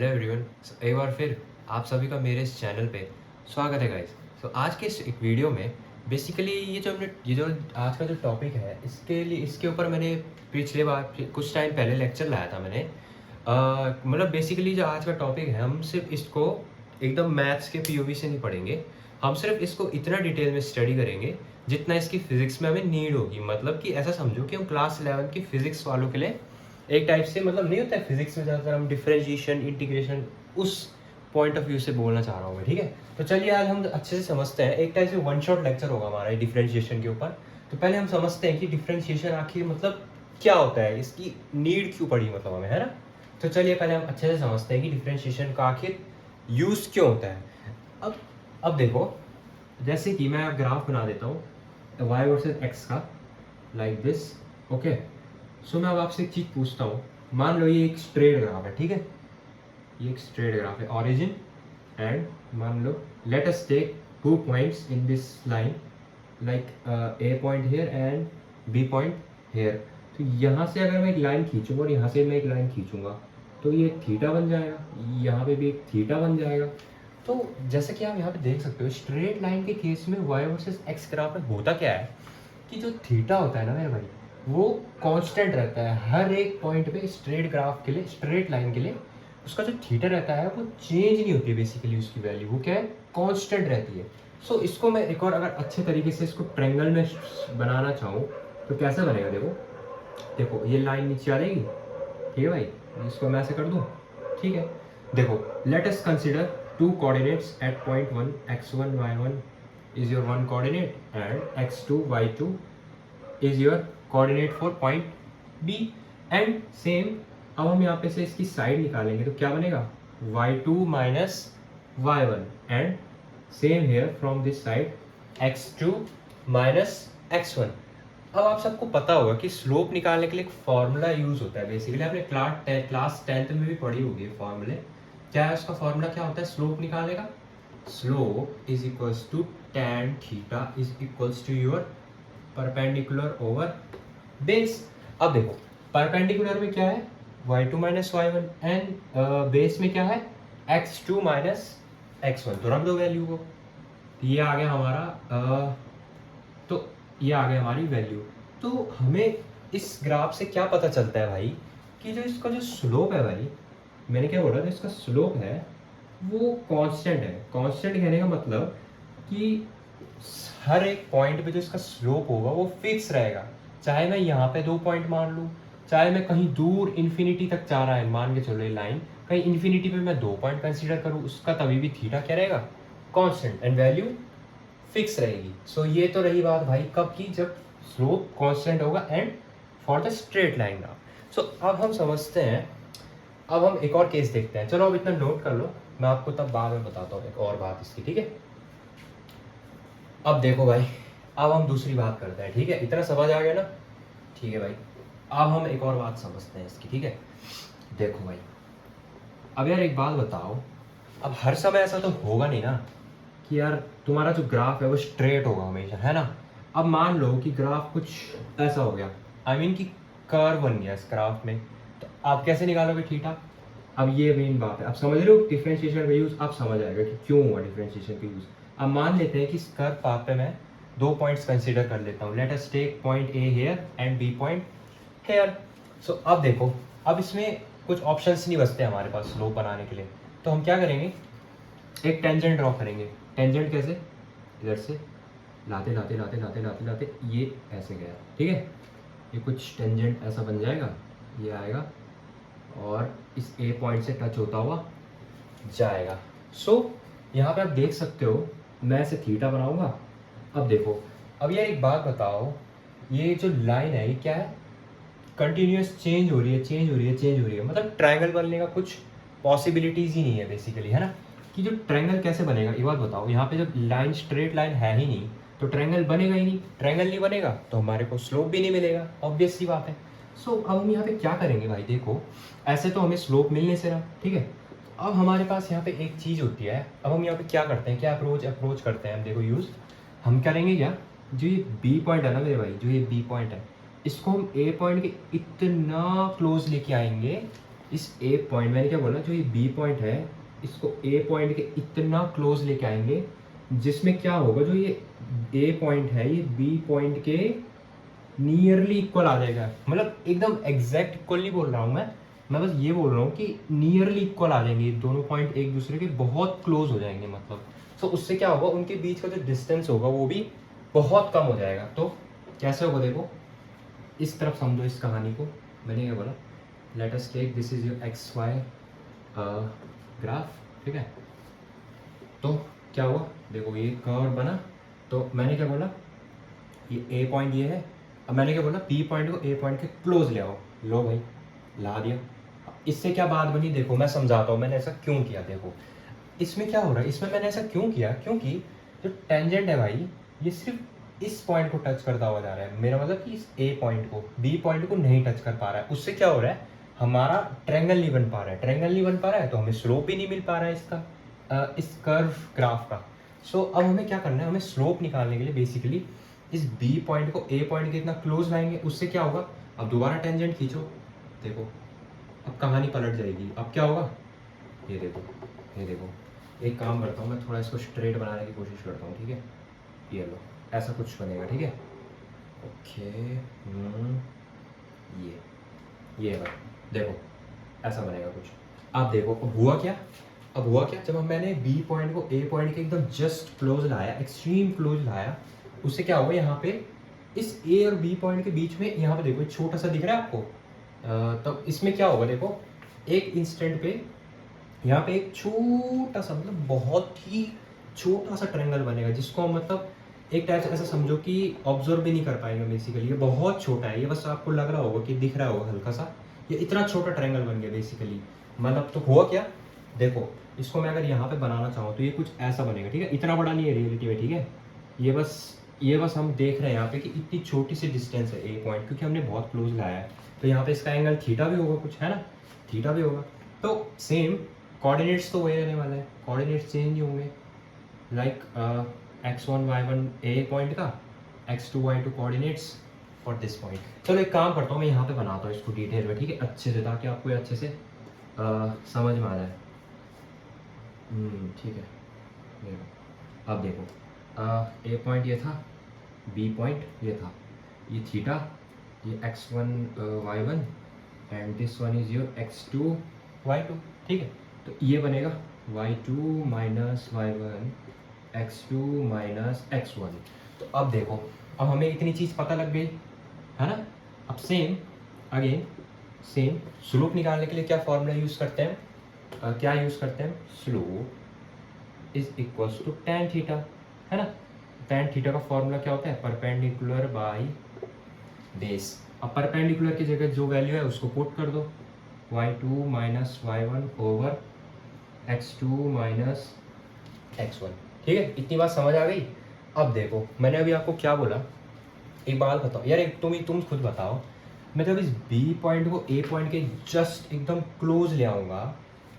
Hello everyone. एक बार फिर आप सभी का मेरे इस चैनल पे स्वागत है गाइस। आज के इस एक वीडियो में बेसिकली ये जो आज का जो टॉपिक है इसके ऊपर मैंने पिछले बार कुछ टाइम पहले लेक्चर लाया था मैंने। मतलब बेसिकली जो आज का टॉपिक है हम सिर्फ इसको एकदम मैथ्स के पीओवी से नहीं पढ़ेंगे। हम सिर्फ इसको इतना डिटेल में स्टडी करेंगे जितना इसकी फिजिक्स में हमें नीड होगी। मतलब कि ऐसा समझो कि हम क्लास 11 की फिजिक्स वालों के लिए एक टाइप से मतलब नहीं होता है फिजिक्स में ज़्यादातर हम डिफरेंशिएशन इंटीग्रेशन उस पॉइंट ऑफ व्यू से बोलना चाह रहा हूँ मैं। ठीक है, तो चलिए आज हम अच्छे से समझते हैं। एक टाइप से वन शॉट लेक्चर होगा हमारा डिफरेंशिएशन के ऊपर। तो पहले हम समझते हैं कि डिफरेंशिएशन आखिर मतलब क्या होता है, इसकी नीड क्यों पड़ी मतलब हमें, है ना। तो चलिए पहले हम अच्छे से समझते हैं कि डिफरेंशिएशन का आखिर यूज़ क्यों होता है। अब देखो, जैसे कि मैं ग्राफ बना देता हूँ y वर्सेस x का, लाइक दिस। ओके, सो मैं अब आपसे एक चीज़ पूछता हूँ। मान लो ये एक स्ट्रेट ग्राफ है, ठीक है, ये एक स्ट्रेट ग्राफ है, ऑरिजिन एंड मान लो let us take 2 points in this line, like A point here and B point here. तो यहाँ से अगर मैं एक लाइन खींचूंगा और यहाँ से मैं एक लाइन खींचूंगा तो ये थीटा बन जाएगा, यहाँ पे भी एक थीटा बन जाएगा। तो जैसे कि आप यहाँ पे देख सकते हो स्ट्रेट लाइन के केस में y वर्सेस x ग्राफ में होता क्या है कि जो थीटा होता है ना मेरे भाई, वो कांस्टेंट रहता है हर एक पॉइंट पे। स्ट्रेट ग्राफ के लिए, स्ट्रेट लाइन के लिए उसका जो थीटा रहता है वो चेंज नहीं होती है बेसिकली, उसकी वैल्यू वो क्या है, कांस्टेंट रहती है। सो इसको मैं एक और अगर अच्छे तरीके से इसको ट्रायंगल में बनाना चाहूँ तो कैसे बनेगा, देखो ये लाइन नीचे आ जाएगी, ठीक है भाई, इसको मैं ऐसे कर दूँ, ठीक है। देखो let us consider two coordinates at point 1, x1 y1 is your one coordinate and x2 y2 is your coordinate for point B and same। अब हम यहाँ पे से इसकी साइड निकालेंगे तो क्या बनेगा, y2 minus y1 and same here from this side x2 minus x1। अब आप सबको पता होगा कि स्लोप निकालने के लिए एक फॉर्मूला यूज होता है बेसिकली, आपने क्लास 10th में भी पढ़ी होगी फॉर्मूले। क्या है उसका फॉर्मूला, क्या होता है स्लोप निकालने का, slope is equals to tan theta is equals to your perpendicular over base. अब देखो परपेंडिकुलर में क्या है y2 minus y1 and base में क्या है x2 माइनस x1। तो रख दो वैल्यू को, ये आ गया हमारा तो ये आ गया हमारी वैल्यू। तो हमें इस ग्राफ से क्या पता चलता है भाई कि जो इसका जो स्लोप है भाई, मैंने क्या बोला, जो इसका स्लोप है वो कांस्टेंट है। कांस्टेंट कहने का मतलब कि हर एक पॉइंट पे जो इसका स्लोप होगा वो फिक्स रहेगा। चाहे मैं यहाँ पे 2 पॉइंट मान लूँ, चाहे मैं कहीं दूर इन्फिनिटी तक जा रहा है, मान के चलो ये लाइन कहीं इन्फिनिटी पे मैं 2 पॉइंट कंसीडर करूँ, उसका तभी भी थीटा क्या रहेगा, कांस्टेंट एंड वैल्यू फिक्स रहेगी। सो ये तो रही बात भाई कब की, जब स्लोप कांस्टेंट होगा and for the straight line graph. So अब हम समझते हैं, अब हम एक और केस देखते हैं। चलो अब इतना नोट कर लो, मैं आपको तब बाद में बताता हूँ एक और बात इसकी, ठीक है। अब देखो भाई, अब हम दूसरी बात करते हैं, ठीक है, इतना समझ आ गया ना, ठीक है भाई। अब हम एक और बात समझते हैं इसकी, ठीक है। देखो भाई, अब यार एक बात बताओ, अब हर समय ऐसा तो होगा नहीं ना कि यार तुम्हारा जो ग्राफ है वो स्ट्रेट होगा हमेशा, है ना। अब मान लो कि ग्राफ कुछ ऐसा हो गया, आई मीन कि कर्व बन गया इस ग्राफ में, तो आप कैसे निकालोगे थीटा। अब ये मेन बात है, अब समझ रहे हो डिफरेंशिएशन का यूज़, आप समझ आएगा कि क्यों हुआ डिफरेंशिएशन का यूज़। अब मान लेते हैं कि इस कर्व पाथ पे मैं 2 पॉइंट्स कंसीडर कर लेता हूँ, let us take point A here and B point here. So अब देखो, अब इसमें कुछ ऑप्शंस नहीं बचते हमारे पास स्लोप बनाने के लिए, तो हम क्या करेंगे, एक टेंजेंट ड्रॉ करेंगे। टेंजेंट कैसे, इधर से लाते लाते लाते लाते लाते लाते ये ऐसे गया, ठीक है, ये कुछ टेंजेंट ऐसा बन जाएगा, ये आएगा और इस ए पॉइंट से टच होता हुआ जाएगा। सो यहाँ पे आप देख सकते हो मैं ऐसे थीटा बनाऊंगा। अब देखो, अब यार एक बात बताओ, ये जो लाइन है ये क्या है, कंटिन्यूस चेंज हो रही है, चेंज हो रही है, चेंज हो रही है, मतलब ट्रायंगल बनने का कुछ पॉसिबिलिटीज ही नहीं है बेसिकली, है ना। कि जो ट्रायंगल कैसे बनेगा, एक बात बताओ, यहाँ पे जब लाइन स्ट्रेट लाइन है ही नहीं तो ट्रायंगल बनेगा ही नहीं, ट्रायंगल नहीं बनेगा तो हमारे को स्लोप भी नहीं मिलेगा, ऑब्वियस सी बात है। सो अब हम यहाँ पे क्या करेंगे भाई, देखो ऐसे तो हमें स्लोप मिलने से रहा, ठीक है। अब हमारे पास यहाँ पे एक चीज़ होती है, अब हम यहाँ पे क्या करते हैं, क्या अप्रोच करते हैं हम, देखो यूज़ हम करेंगे क्या, जो ये बी पॉइंट है ना मेरे भाई, जो ये बी पॉइंट है, इसको हम ए पॉइंट के इतना क्लोज लेके आएंगे इस ए पॉइंट, मैंने क्या बोला, जो ये बी पॉइंट है इसको ए पॉइंट के इतना क्लोज लेके आएंगे जिसमें क्या होगा, जो ये ए पॉइंट है ये बी पॉइंट के नियरली इक्वल आ जाएगा। मतलब एकदम एग्जैक्ट इक्वल नहीं बोल रहा हूँ मैं बस ये बोल रहा हूँ कि नियरली इक्वल आ जाएंगे, दोनों पॉइंट एक दूसरे के बहुत क्लोज हो जाएंगे। मतलब तो उससे क्या होगा, उनके बीच का जो डिस्टेंस होगा वो भी बहुत कम हो जाएगा। तो कैसे होगा देखो, इस तरफ समझो इस कहानी को। मैंने क्या बोला, let us take this is your X Y graph, ठीक है। तो क्या हुआ देखो, ये कर्व बना। तो मैंने क्या बोला, ये ए पॉइंट ये है। अब मैंने क्या बोला, बी पॉइंट को ए पॉइंट के क्लोज ले आओ। लो भाई, ला दिया। इससे क्या बात बनी देखो, मैं समझाता हूँ मैंने ऐसा क्यों किया। देखो इसमें क्या हो रहा है, इसमें मैंने ऐसा क्यों किया, क्योंकि जो टेंजेंट है भाई ये सिर्फ इस पॉइंट को टच करता हुआ जा रहा है। मेरा मतलब कि इस ए पॉइंट को, बी पॉइंट को नहीं टच कर पा रहा है। उससे क्या हो रहा है, हमारा ट्रायंगल नहीं बन पा रहा है। ट्रायंगल नहीं बन पा रहा है तो हमें स्लोप भी नहीं मिल पा रहा है इसका, इस कर्व ग्राफ का। सो अब हमें क्या करना है, हमें स्लोप निकालने के लिए बेसिकली इस बी पॉइंट को ए पॉइंट के इतना क्लोज लाएंगे। उससे क्या होगा, अब दोबारा टेंजेंट खींचो, देखो अब कहानी पलट जाएगी। अब क्या होगा, ये देखो, ये देखो। एक काम करता हूँ मैं, थोड़ा इसको स्ट्रेट बनाने की कोशिश करता हूँ, ठीक है। ये लो, ऐसा कुछ बनेगा, ठीक है। ओके, ये भाई देखो ऐसा बनेगा कुछ। अब देखो अब हुआ क्या, अब हुआ क्या, जब मैंने बी पॉइंट को ए पॉइंट के एकदम जस्ट क्लोज लाया, एक्सट्रीम क्लोज लाया, उससे क्या होगा, यहाँ पे इस ए और बी पॉइंट के बीच में यहाँ पे देखो छोटा सा दिख रहा है आपको। तब इसमें क्या होगा देखो, एक इंस्टेंट पे यहाँ पे एक छोटा सा, मतलब बहुत ही छोटा सा ट्रायंगल बनेगा, जिसको मतलब एक टाइप से ऐसा समझो कि ऑब्जर्व भी नहीं कर पाएंगे बेसिकली। ये बहुत छोटा है, ये बस आपको लग रहा होगा कि दिख रहा होगा हल्का सा, ये इतना छोटा ट्रायंगल बन गया बेसिकली। मतलब तो हुआ क्या, देखो इसको मैं अगर यहाँ पे बनाना चाहूँ तो ये कुछ ऐसा बनेगा, ठीक है। इतना बड़ा नहीं है रियलिटी में, ठीक है। ये बस हम देख रहे हैं यहाँ पे कि इतनी छोटी सी डिस्टेंस है ए पॉइंट, क्योंकि हमने बहुत क्लोज लाया है। तो यहाँ पे इसका एंगल थीटा भी होगा कुछ, है ना, थीटा भी होगा। तो सेम कोऑर्डिनेट्स तो वही रहने वाला है, कोऑर्डिनेट्स चेंज नहीं होंगे। लाइक x1 y1 ए पॉइंट का, x2 y2 coordinates for this point. चलो एक काम करता हूँ, मैं यहाँ पे बनाता हूँ इसको डिटेल में, ठीक है, अच्छे से, ताकि आपको ये अच्छे से समझ में आ जाए। ठीक है, देखो अब देखो, ए पॉइंट ये था, बी पॉइंट ये था, ये थीटा, ये x1 y1 and this one is your x2 y2, ठीक है। तो ये बनेगा y2 minus y1 x2 minus x1। तो अब देखो, अब हमें इतनी चीज़ पता लग गई है ना। अब सेम अगेन सेम स्लोप निकालने के लिए क्या फॉर्मूला यूज़ करते हैं, क्या यूज़ करते हैं, slope is equals to tan theta, है ना। tan थीटा का फॉर्मूला क्या होता है, परपेंडिकुलर बाई बेस। अब परपेंडिकुलर की जगह जो वैल्यू है उसको पुट कर दो, y2 minus y1 over x2 minus x1, ठीक है। इतनी बात समझ आ गई। अब देखो मैंने अभी आपको क्या बोला, एक बात बताओ यार, एक तुम खुद बताओ, मैं जब इस बी पॉइंट को ए पॉइंट के जस्ट एकदम क्लोज ले आऊँगा,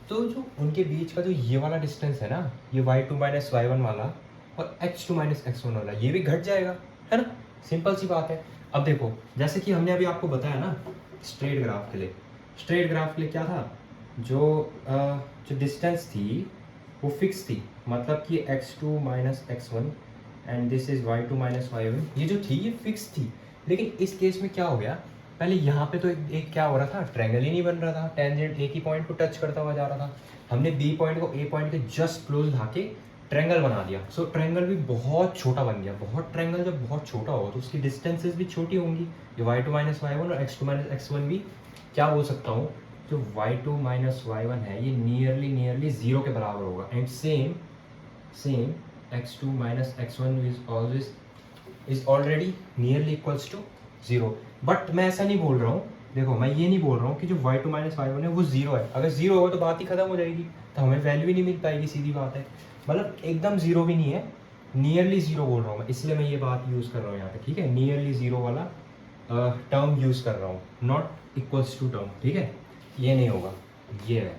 तो जो उनके बीच का जो ये वाला डिस्टेंस है ना, ये y2 माइनस y1 वाला और x2 माइनस x1 वाला, ये भी घट जाएगा, है ना। सिंपल सी बात है। अब देखो जैसे कि हमने अभी आपको बताया ना, स्ट्रेट ग्राफ के लिए क्या था, जो डिस्टेंस थी वो फिक्स थी, मतलब कि x2 minus x1 and this is y2 minus y1, ये जो थी ये फिक्स थी। लेकिन इस केस में क्या हो गया, पहले यहाँ पे तो एक क्या हो रहा था, ट्रायंगल ही नहीं बन रहा था, टेंजेंट एक ही पॉइंट को टच करता हुआ जा रहा था। हमने बी पॉइंट को ए पॉइंट के जस्ट क्लोज ला के ट्रायंगल बना दिया। सो ट्रायंगल भी बहुत छोटा बन गया। ट्रायंगल जब बहुत छोटा होगा तो उसकी डिस्टेंसेस भी छोटी होंगी। ये y2 माइनस y1 और x2 माइनस x1 भी क्या बोल सकता हूँ, जो y2 माइनस y1 है ये नियरली जीरो के बराबर होगा। And same x2 minus x1 is already nearly equals to zero. But मैं ऐसा नहीं बोल रहा हूँ, देखो मैं ये नहीं बोल रहा हूँ कि जो y2 माइनस y1 है वो जीरो है। अगर जीरो होगा तो बात ही खत्म हो जाएगी, तो हमें वैल्यू ही नहीं मिल पाएगी, सीधी बात है। मतलब एकदम जीरो भी नहीं है, नियरली जीरो बोल रहा हूँ मैं, इसलिए मैं ये बात यूज़ कर रहा हूँ यहाँ पे, ठीक है। नियरली जीरो वाला टर्म यूज़ कर रहा हूँ, नॉट इक्वल्स टू टर्म, ठीक है। ये नहीं होगा, ये है।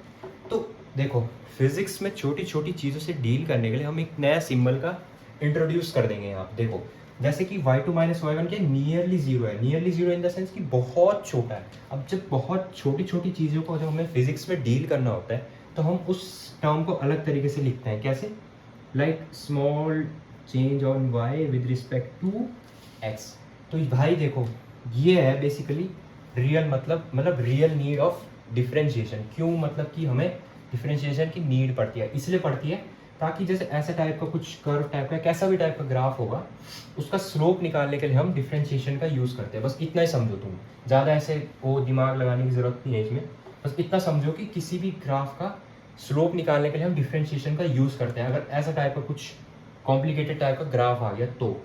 तो देखो फिजिक्स में छोटी छोटी चीज़ों से डील करने के लिए हम एक नया सिंबल का इंट्रोड्यूस कर देंगे यहाँ पे। देखो जैसे कि y2 माइनस वाई वन के नियरली जीरो है, nearly zero in the sense कि बहुत छोटा है। अब जब बहुत छोटी छोटी चीज़ों को जब हमें फिजिक्स में डील करना होता है तो हम उस टर्म को अलग तरीके से लिखते हैं। कैसे? Like small change on y with respect to x। तो भाई देखो, ये है बेसिकली रियल मतलब रियल नीड ऑफ डिफरेंशिएशन। क्यों? मतलब कि हमें डिफरेंशिएशन की नीड पड़ती है, इसलिए पड़ती है ताकि जैसे ऐसा टाइप का कुछ कर्व टाइप का कैसा भी टाइप का ग्राफ होगा, उसका स्लोप निकालने के लिए हम डिफरेंशिएशन का यूज़ करते हैं। बस इतना ही समझो तुम, ज़्यादा ऐसे वो दिमाग लगाने की ज़रूरत नहीं है इसमें। बस इतना समझो कि किसी भी ग्राफ का स्लोप निकालने के लिए हम डिफरेंशिएशन का यूज़ करते हैं, अगर ऐसा टाइप का कुछ कॉम्प्लिकेटेड टाइप का ग्राफ आ गया तो।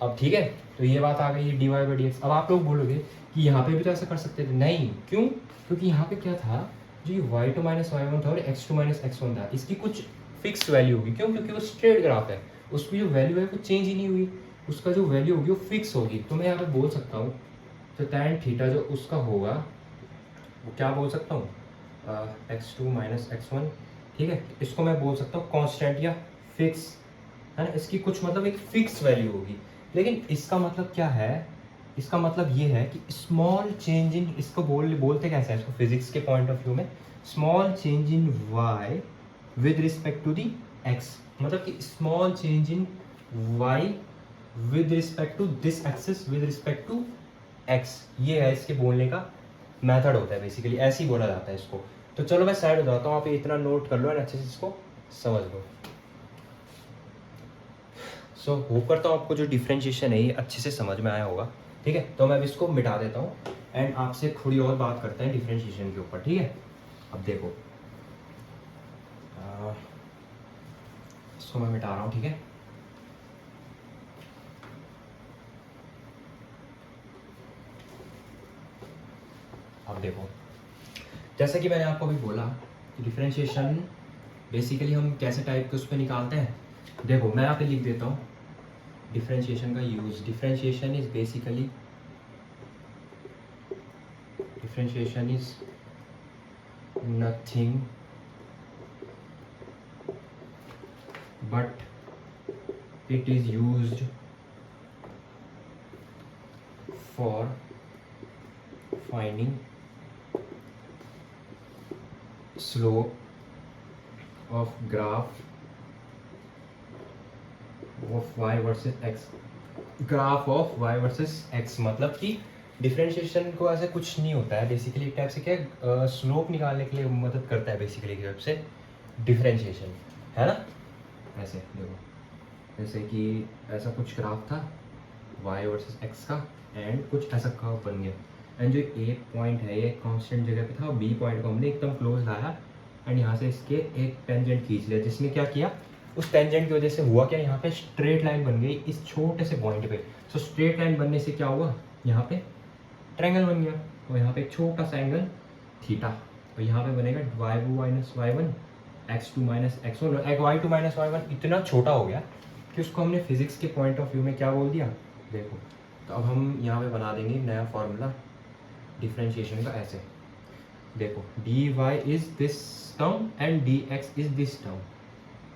अब ठीक है, तो ये बात आ गई D Y by D X. अब आप लोग बोलोगे कि यहाँ पे भी तो ऐसा कर सकते थे। नहीं, क्यों? क्योंकि यहाँ पे क्या था, जो ये y2 माइनस वाई वन था और x2 माइनस एक्स वन था, इसकी कुछ फिक्स वैल्यू होगी। क्यों? क्योंकि वो स्ट्रेट ग्राफ है, उसकी जो वैल्यू है वो चेंज ही नहीं हुई, उसका जो वैल्यू होगी वो फिक्स होगी। तो मैं यहाँ पे बोल सकता हूँ तो tan थीटा जो उसका होगा वो क्या बोल सकता हूँ, x2 माइनस एक्स वन। ठीक है, इसको मैं बोल सकता हूँ कांस्टेंट या फिक्स, है ना। इसकी कुछ मतलब एक फिक्स वैल्यू होगी। लेकिन इसका मतलब क्या है? इसका मतलब ये है कि स्मॉल चेंज इन, इसको बोलते कैसे हैं इसको फिजिक्स के पॉइंट ऑफ व्यू में, small change in y with respect to the x। मतलब कि small change in y with respect to this axis with respect to x, ये है इसके बोलने का मेथड होता है। बेसिकली ऐसे ही बोला जाता है इसको। तो चलो मैं साइड हो जाता हूँ, आप ये इतना नोट कर लो और अच्छे से इसको समझ लो। सो होप करता हूँ आपको जो डिफ्रेंशिएशन है ये अच्छे से समझ में आया होगा। ठीक है, तो मैं अब इसको मिटा देता हूँ एंड आपसे थोड़ी और बात करते हैं डिफ्रेंशिएशन के ऊपर। ठीक है, अब देखो इसको मैं मिटा रहा हूँ। ठीक है, अब देखो, जैसा कि मैंने आपको अभी बोला कि डिफ्रेंशिएशन बेसिकली हम कैसे टाइप के उस पर निकालते हैं। देखो मैं यहाँ पे लिख देता हूँ डिफ्रेंशिएशन का use. Differentiation is basically, differentiation is nothing but it is used for finding slope of graph of y versus x, graph of y versus x। मतलब कि डिफरेंशिएशन को ऐसे कुछ नहीं होता है बेसिकली, एक टाइप से क्या स्लोप निकालने के लिए मदद करता है बेसिकली एक टाइप से डिफरेंशिएशन, है ना। ऐसे देखो, जैसे कि ऐसा कुछ ग्राफ था y वर्सेस x का एंड कुछ ऐसा कर्व बन गया एंड जो ए पॉइंट है ये कांस्टेंट जगह पे था और बी पॉइंट को हमने एकदम क्लोज लाया एंड यहाँ से इसके एक टेंजेंट खींच लिया, जिसने क्या किया, उस टेंजेंट की वजह से हुआ क्या, यहाँ पे स्ट्रेट लाइन बन गई इस छोटे से पॉइंट पे। सो स्ट्रेट लाइन बनने से क्या हुआ, यहाँ पे ट्रायंगल बन गया और यहाँ पे एक छोटा सा एंगल थीटा, और यहाँ पे बनेगा y2 minus Y one x2 minus X one. y2 minus Y one इतना छोटा हो गया कि उसको हमने फिजिक्स के पॉइंट ऑफ व्यू में क्या बोल दिया। देखो, तो अब हम यहाँ पे बना देंगे नया फॉर्मूला डिफरेंशिएशन का। ऐसे देखो, dy is this term and dx is this term.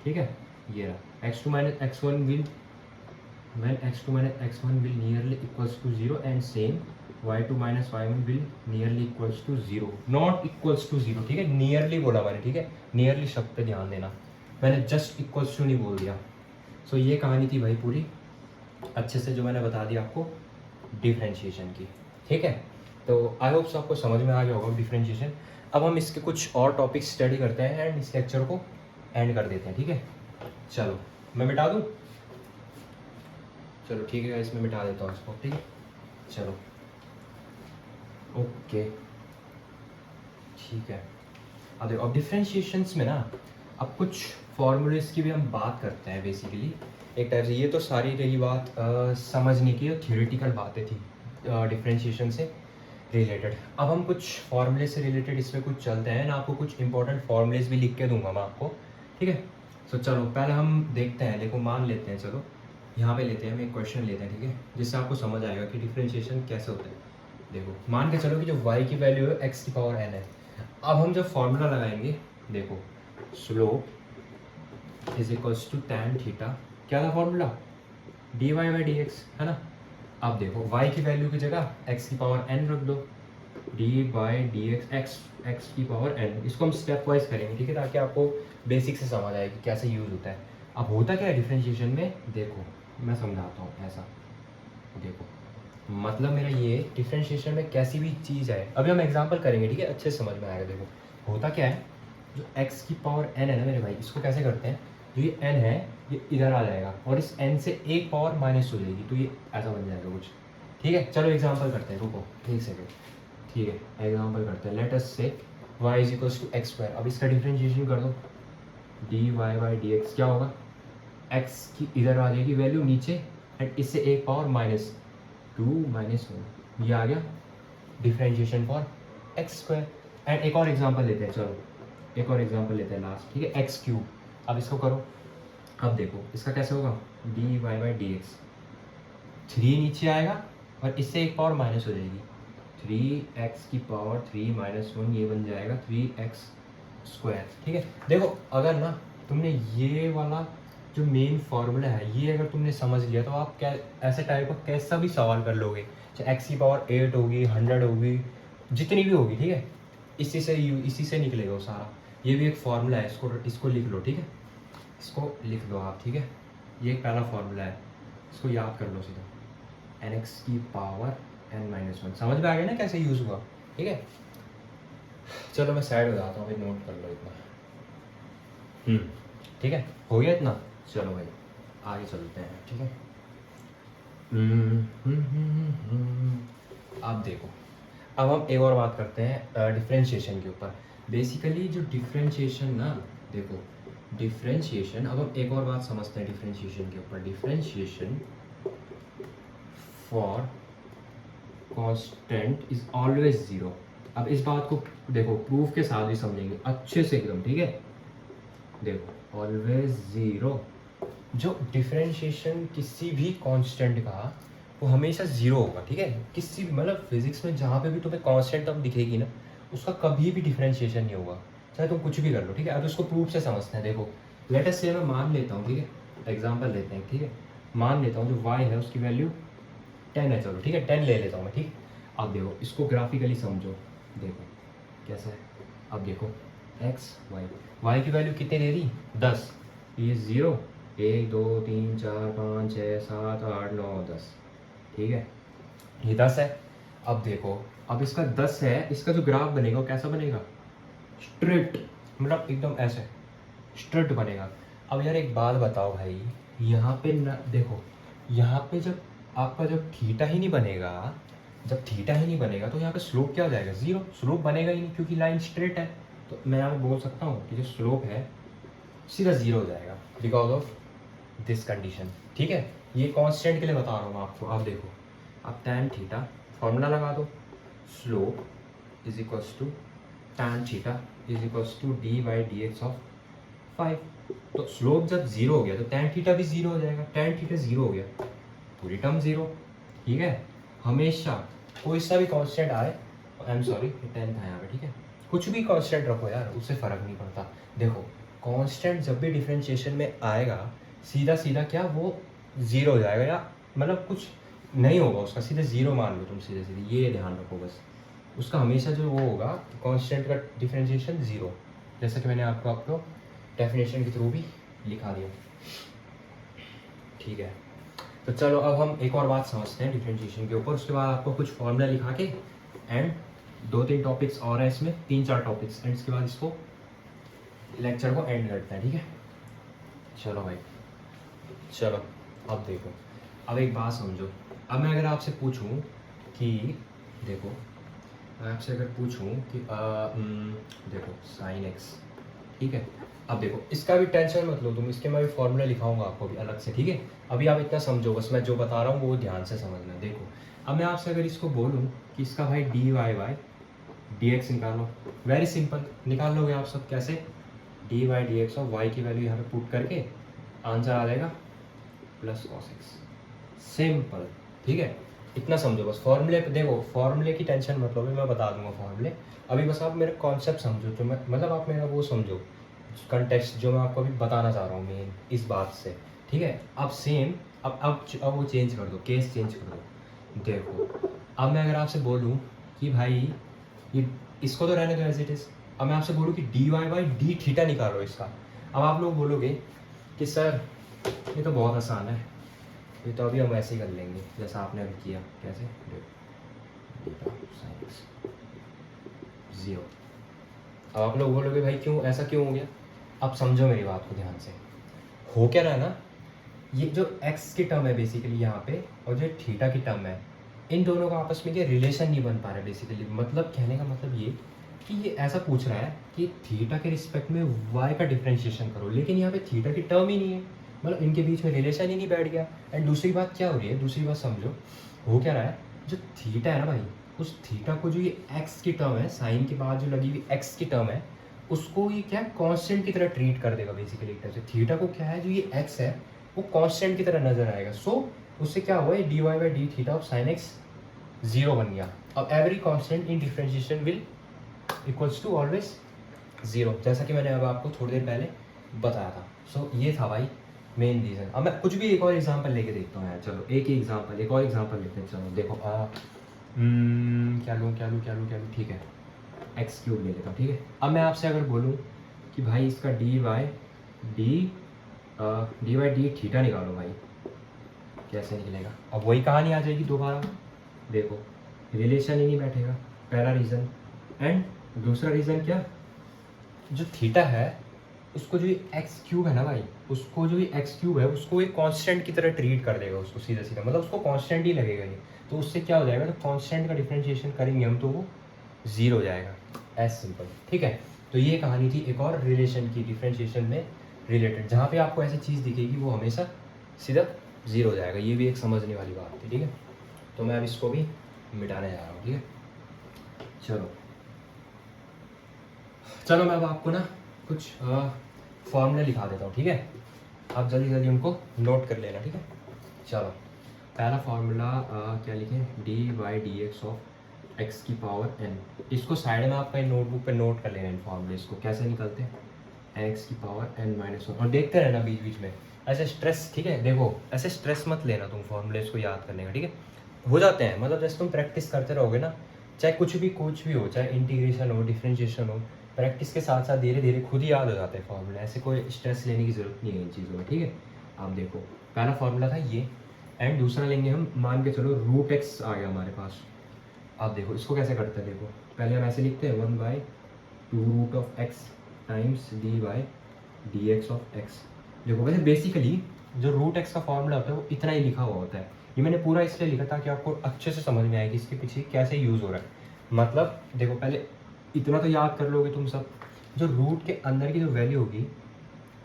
ठीक है, ये रहा x2 minus X one will, when x2 minus x1 will nearly equals to 0 and same y2 minus y1 will nearly equals to 0, not equals to 0। ठीक है, nearly बोला मैंने। ठीक है, नियरली शब्द पे ध्यान देना, मैंने जस्ट इक्वल्स टू नहीं बोल दिया। सो ये कहानी थी भाई पूरी अच्छे से जो मैंने बता दिया आपको डिफरेंशिएशन की। ठीक है, तो आई होप आपको समझ में आ गया होगा डिफरेंशिएशन। अब हम इसके कुछ और टॉपिक्स स्टडी करते हैं एंड इस लेक्चर को एंड कर देते हैं। ठीक है, चलो मैं मिटा दूँ। चलो ठीक है, इसमें मिटा देता हूँ इसको। ठीक है, चलो ओके, ठीक है। अब देखो, अब डिफरेंशिएशंस में ना अब कुछ फॉर्मूलेस की भी हम बात करते हैं बेसिकली एक टाइप से। ये तो सारी रही बात समझने की, थ्योरेटिकल बातें थी डिफरेंशिएशन से रिलेटेड। अब हम कुछ फॉर्मूले से रिलेटेड इसमें कुछ चलते हैं ना, आपको कुछ इंपॉर्टेंट फॉर्मूलेस भी लिख के दूंगा मैं आपको। ठीक है, तो चलो पहले हम देखते हैं। देखो मान लेते हैं, चलो यहाँ पे लेते हैं, हम एक क्वेश्चन लेते हैं। ठीक है, जिससे आपको समझ आएगा कि डिफरेंशिएशन कैसे होता है। देखो मान के चलो कि जो y की वैल्यू है x की पावर n है। अब हम जब फॉर्मूला लगाएंगे, देखो slope is equals to tan theta, क्या था फॉर्मूला, dy बाई dx, है ना। अब देखो y की वैल्यू की जगह x की पावर n रख दो, D by D x x की पावर n। इसको हम स्टेप वाइज करेंगे, ठीक है, ताकि आपको बेसिक से समझ आए कि कैसे यूज़ होता है। अब होता क्या है डिफरेंशिएशन में, देखो मैं समझाता हूँ। ऐसा देखो, मतलब मेरा ये डिफरेंशिएशन में कैसी भी चीज़ है, अभी हम एग्जांपल करेंगे, ठीक है, अच्छे से समझ में आएगा। देखो होता क्या है, जो x की पावर n है ना मेरे भाई, इसको कैसे करते हैं, जो ये n है ये इधर आ जाएगा और इस n से एक पावर माइनस हो जाएगी, तो ये ऐसा बन जाएगा कुछ, ठीक है। चलो एग्जांपल करते हैं, रुको एक सेकेंड, ठीक है, एग्जांपल करते हैं। Let us say y is equals to x square. अब इसका डिफरेंशिएशन कर दो, D Y by D X, क्या होगा, x की इधर आ जाएगी वैल्यू नीचे एंड इससे एक पावर माइनस 2 माइनस 1, ये आ गया differentiation for x square. And एक और एग्जांपल लेते हैं, चलो एक और एग्जांपल लेते हैं लास्ट, ठीक है, एक्स क्यूब। अब इसको करो, अब देखो इसका कैसे होगा, D Y by D X, 3 नीचे आएगा और इससे एक पावर माइनस हो जाएगी, 3x की पावर 3 माइनस 1, ये बन जाएगा 3x स्क्वायर, ठीक है। देखो अगर ना तुमने ये वाला जो मेन फार्मूला है ये अगर तुमने समझ लिया तो आप क्या ऐसे टाइप का कैसा भी सवाल कर लोगे, चाहे एक्स की पावर 8 होगी, 100 होगी, जितनी भी होगी, ठीक है, इसी से निकलेगा वो सारा। ये भी एक फार्मूला है, इसको लिख लो, ठीक है, इसको लिख लो आप, ठीक है, ये एक पहला फार्मूला है, इसको याद कर लो सीधा, एन एक्स की पावर n माइनस 1। समझ में आ गया ना कैसे यूज़ हुआ, ठीक है। चलो मैं साइड हो जाता हूँ, अभी नोट कर लो इतना, ठीक है, हो गया इतना। चलो भाई आगे चलते हैं, ठीक है। अब देखो, अब हम एक और बात करते हैं डिफरेंशिएशन के ऊपर। बेसिकली जो डिफरेंशिएशन ना, देखो डिफरेंशिएशन, अब हम एक और बात समझते हैं डिफरेंशिएशन के ऊपर। Differentiation for constant is always zero. अब इस बात को देखो प्रूफ के साथ भी समझेंगे अच्छे से एकदम, ठीक है। देखो ऑलवेज जीरो, जो डिफरेंशिएशन किसी भी कांस्टेंट का वो हमेशा जीरो होगा, ठीक है। किसी भी मतलब फिजिक्स में जहाँ पे भी तुम्हें कांस्टेंट तब दिखेगी ना, उसका कभी भी डिफरेंशिएशन नहीं होगा, चाहे तुम कुछ भी कर लो, ठीक है। अब उसको प्रूफ से समझते हैं। देखो लेट अस से मैं मान लेता हूँ, ठीक है, एग्जांपल लेते हैं, ठीक है, मान लेता हूँ जो y है उसकी वैल्यू 10 है, चलो ठीक है, 10 ले लेता हूँ मैं, ठीक। अब देखो इसको ग्राफिकली समझो, देखो कैसा है। अब देखो x y की वैल्यू कितनी दे दी, 10, ये 0, 1 2 3 4 5 6 7 8 9 10, ठीक है, ये 10 है। अब देखो, अब इसका 10 है, इसका जो ग्राफ बनेगा वो कैसा बनेगा, स्ट्रेट, मतलब एकदम ऐसे स्ट्रेट बनेगा। अब यार एक बात बताओ भाई, यहाँ पे ना देखो, यहाँ पे जब आपका जब थीटा ही नहीं बनेगा, जब थीटा ही नहीं बनेगा तो यहाँ पे स्लोप क्या हो जाएगा, जीरो, स्लोप बनेगा ही नहीं क्योंकि लाइन स्ट्रेट है। तो मैं यहाँ पे बोल सकता हूँ कि जो स्लोप है सीधा जीरो हो जाएगा बिकॉज ऑफ दिस कंडीशन, ठीक है। ये कांस्टेंट के लिए बता रहा हूँ आपको। अब देखो, अब tan थीटा फॉर्मूला लगा दो, slope is equals to tan theta is equals to D by D x of 5। तो स्लोप जब जीरो हो गया तो tan थीटा भी जीरो हो जाएगा, tan थीटा जीरो हो गया, पूरी टर्म जीरो, ठीक है। हमेशा कोई सा भी कांस्टेंट आए, आई एम सॉरी 10 था यहाँ पे, ठीक है, कुछ भी कांस्टेंट रखो यार, उससे फ़र्क नहीं पड़ता। देखो कांस्टेंट जब भी डिफरेंशिएशन में आएगा सीधा सीधा क्या वो ज़ीरो हो जाएगा, या मतलब कुछ नहीं होगा उसका, सीधे ज़ीरो मान लो तुम, सीधे सीधे, ये ध्यान रखो बस। उसका हमेशा जो वो होगा कांस्टेंट का डिफरेंशिएशन ज़ीरो, जैसा कि मैंने आपको डेफिनेशन के थ्रू भी लिखा दिया, ठीक है। तो चलो अब हम एक और बात समझते हैं डिफरेंशिएशन के ऊपर, उसके बाद आपको कुछ फॉर्मूला लिखा के एंड 2-3 टॉपिक्स और है इसमें, 3-4 टॉपिक्स, एंड इसके बाद इसको लेक्चर को एंड करते हैं, ठीक है। चलो भाई, चलो अब देखो, अब एक बात समझो। अब मैं अगर आपसे पूछूं कि देखो, मैं आपसे अगर पूछूं कि देखो साइन एक्स, ठीक है। अब देखो इसका भी टेंशन मत लो तुम, इसके मैं भी फॉर्मूला लिखाऊंगा आपको भी अलग से, ठीक है। अभी आप इतना समझो बस, मैं जो बता रहा हूँ वो ध्यान से समझना। देखो अब मैं आपसे अगर इसको बोलूँ कि इसका भाई D Y by D x निकालो, वेरी सिंपल, निकाल लोगे आप सब कैसे, डी वाई डी एक्स और वाई की वैल्यू यहाँ पे पुट करके आंसर आ जाएगा प्लस कॉस एक्स, सिंपल, ठीक है। इतना समझो बस, फॉर्मूले पे देखो, फॉर्मूले की टेंशन मत लो, मैं बता दूंगा फॉर्मूले, अभी बस आप मेरे कॉन्सेप्ट समझो, जो मैं मतलब आप मेरा वो समझो कंटेक्स्ट जो मैं आपको अभी बताना चाह रहा हूँ मेन इस बात से, ठीक है। अब सेम, अब वो चेंज कर दो, केस चेंज कर दो। देखो अब मैं अगर आपसे बोलूँ कि भाई ये इसको तो रहने दो एज इट इज़, अब मैं आपसे बोलूँ कि D Y by D theta निकालो इसका। अब आप लोग बोलोगे कि सर ये तो बहुत आसान है, ये तो अभी हम ऐसे ही कर लेंगे जैसा आपने अभी किया। कैसे? Data science 0। अब आप लोग बोलोगे भाई क्यों, ऐसा क्यों हो गया? अब समझो मेरी बात को ध्यान से। हो क्या रहा है ना, ये जो x की टर्म है बेसिकली यहाँ पे, और जो थीटा की टर्म है, इन दोनों का आपस में ये रिलेशन नहीं बन पा रहा है बेसिकली। मतलब कहने का मतलब ये कि ये ऐसा पूछ रहा है कि थीटा के रिस्पेक्ट में y का डिफरेंशिएशन करो, लेकिन यहाँ पे थीटा की टर्म ही नहीं है, मतलब इनके बीच में रिलेशन ही नहीं बैठ गया। एंड दूसरी बात क्या हो रही है, दूसरी बात समझो, हो क्या रहा है, जो थीटा है ना भाई, उस थीटा को जो ये x की टर्म है, साइन के बाद जो लगी हुई x की टर्म है, उसको ये क्या कांस्टेंट की तरह ट्रीट कर देगा बेसिकली एक तरह से। थीटा को क्या है, जो ये x है वो कांस्टेंट की तरह नजर आएगा। सो उससे क्या हुआ, D Y by D theta of sine X 0 बन गया। अब every constant in differentiation will equals to always 0, जैसा कि मैंने अब आपको थोड़ी देर पहले बताया था। सो ये था भाई मेन रीज़न। अब मैं कुछ भी एक और एग्जांपल लेके देखता हूँ यार। चलो एक ही एग्जांपल, एक और एग्जांपल लेते हैं। चलो देखो क्या लूँ, ठीक है एक्स क्यूब ले लेता हूँ। ठीक है, अब मैं आपसे अगर बोलूँ कि भाई इसका डी बाई डी थीटा निकालो भाई, कैसे निकलेगा? अब वही कहानी आ जाएगी दोबारा। देखो रिलेशन ही नहीं बैठेगा, पहला रीज़न। एंड दूसरा रीज़न क्या, जो थीटा है उसको जो एक्स क्यूब है ना भाई, उसको जो एक्स क्यूब है उसको एक कांस्टेंट की तरह ट्रीट कर देगा उसको, सीधा सीधा मतलब उसको कांस्टेंट ही लगेगा ये। तो उससे क्या हो जाएगा, तो कांस्टेंट का डिफरेंशिएशन करेंगे हम तो वो 0 हो जाएगा, एज सिंपल। ठीक है, तो ये कहानी थी एक और रिलेशन की, डिफरेंशिएशन में रिलेटेड। जहाँ पे आपको ऐसी चीज़ दिखेगी वो हमेशा सीधा 0 हो जाएगा। ये भी एक समझने वाली बात थी। ठीक है, तो मैं अब इसको भी मिटाने जा रहा हूँ। ठीक है, चलो मैं अब आपको ना कुछ फॉर्मूले लिखा देता हूँ। ठीक है, आप जल्दी जल्दी उनको नोट कर लेना। ठीक है, चलो पहला फार्मूला क्या लिखें, D by D x of x की पावर एन। इसको साइड में आपका नोटबुक पे नोट कर लेना इन फॉर्मूले। इसको कैसे निकलते हैं, एक्स की पावर एन माइनस 1, और देखते रहना बीच बीच में ऐसे स्ट्रेस। ठीक है, देखो ऐसे स्ट्रेस मत लेना तुम फॉर्मूले इसको याद करने का। ठीक है, हो जाते हैं, मतलब जैसे तुम प्रैक्टिस करते रहोगे ना, चाहे कुछ भी हो, चाहे इंटीग्रेशन हो, डिफरेंशिएशन हो, प्रैक्टिस के साथ साथ धीरे धीरे खुद ही याद हो जाते हैं फॉर्मूले। ऐसे कोई स्ट्रेस लेने की ज़रूरत नहीं है इन चीज़ों में। ठीक है, आप देखो पहला फॉर्मूला था ये, एंड दूसरा लेंगे हम, मान के चलो रूट एक्स आ गया हमारे पास। आप देखो इसको कैसे करते हैं, देखो पहले हम ऐसे लिखते हैं 1/2√x times D by D x of x. देखो वैसे बेसिकली जो रूट एक्स का फॉर्मूला होता है वो इतना ही लिखा हुआ होता है। ये मैंने पूरा इसलिए लिखा ताकि आपको अच्छे से समझ में आए कि इसके पीछे कैसे यूज़ हो रहा है। मतलब देखो पहले इतना तो याद कर लोगे तुम सब, जो रूट के अंदर की जो वैल्यू होगी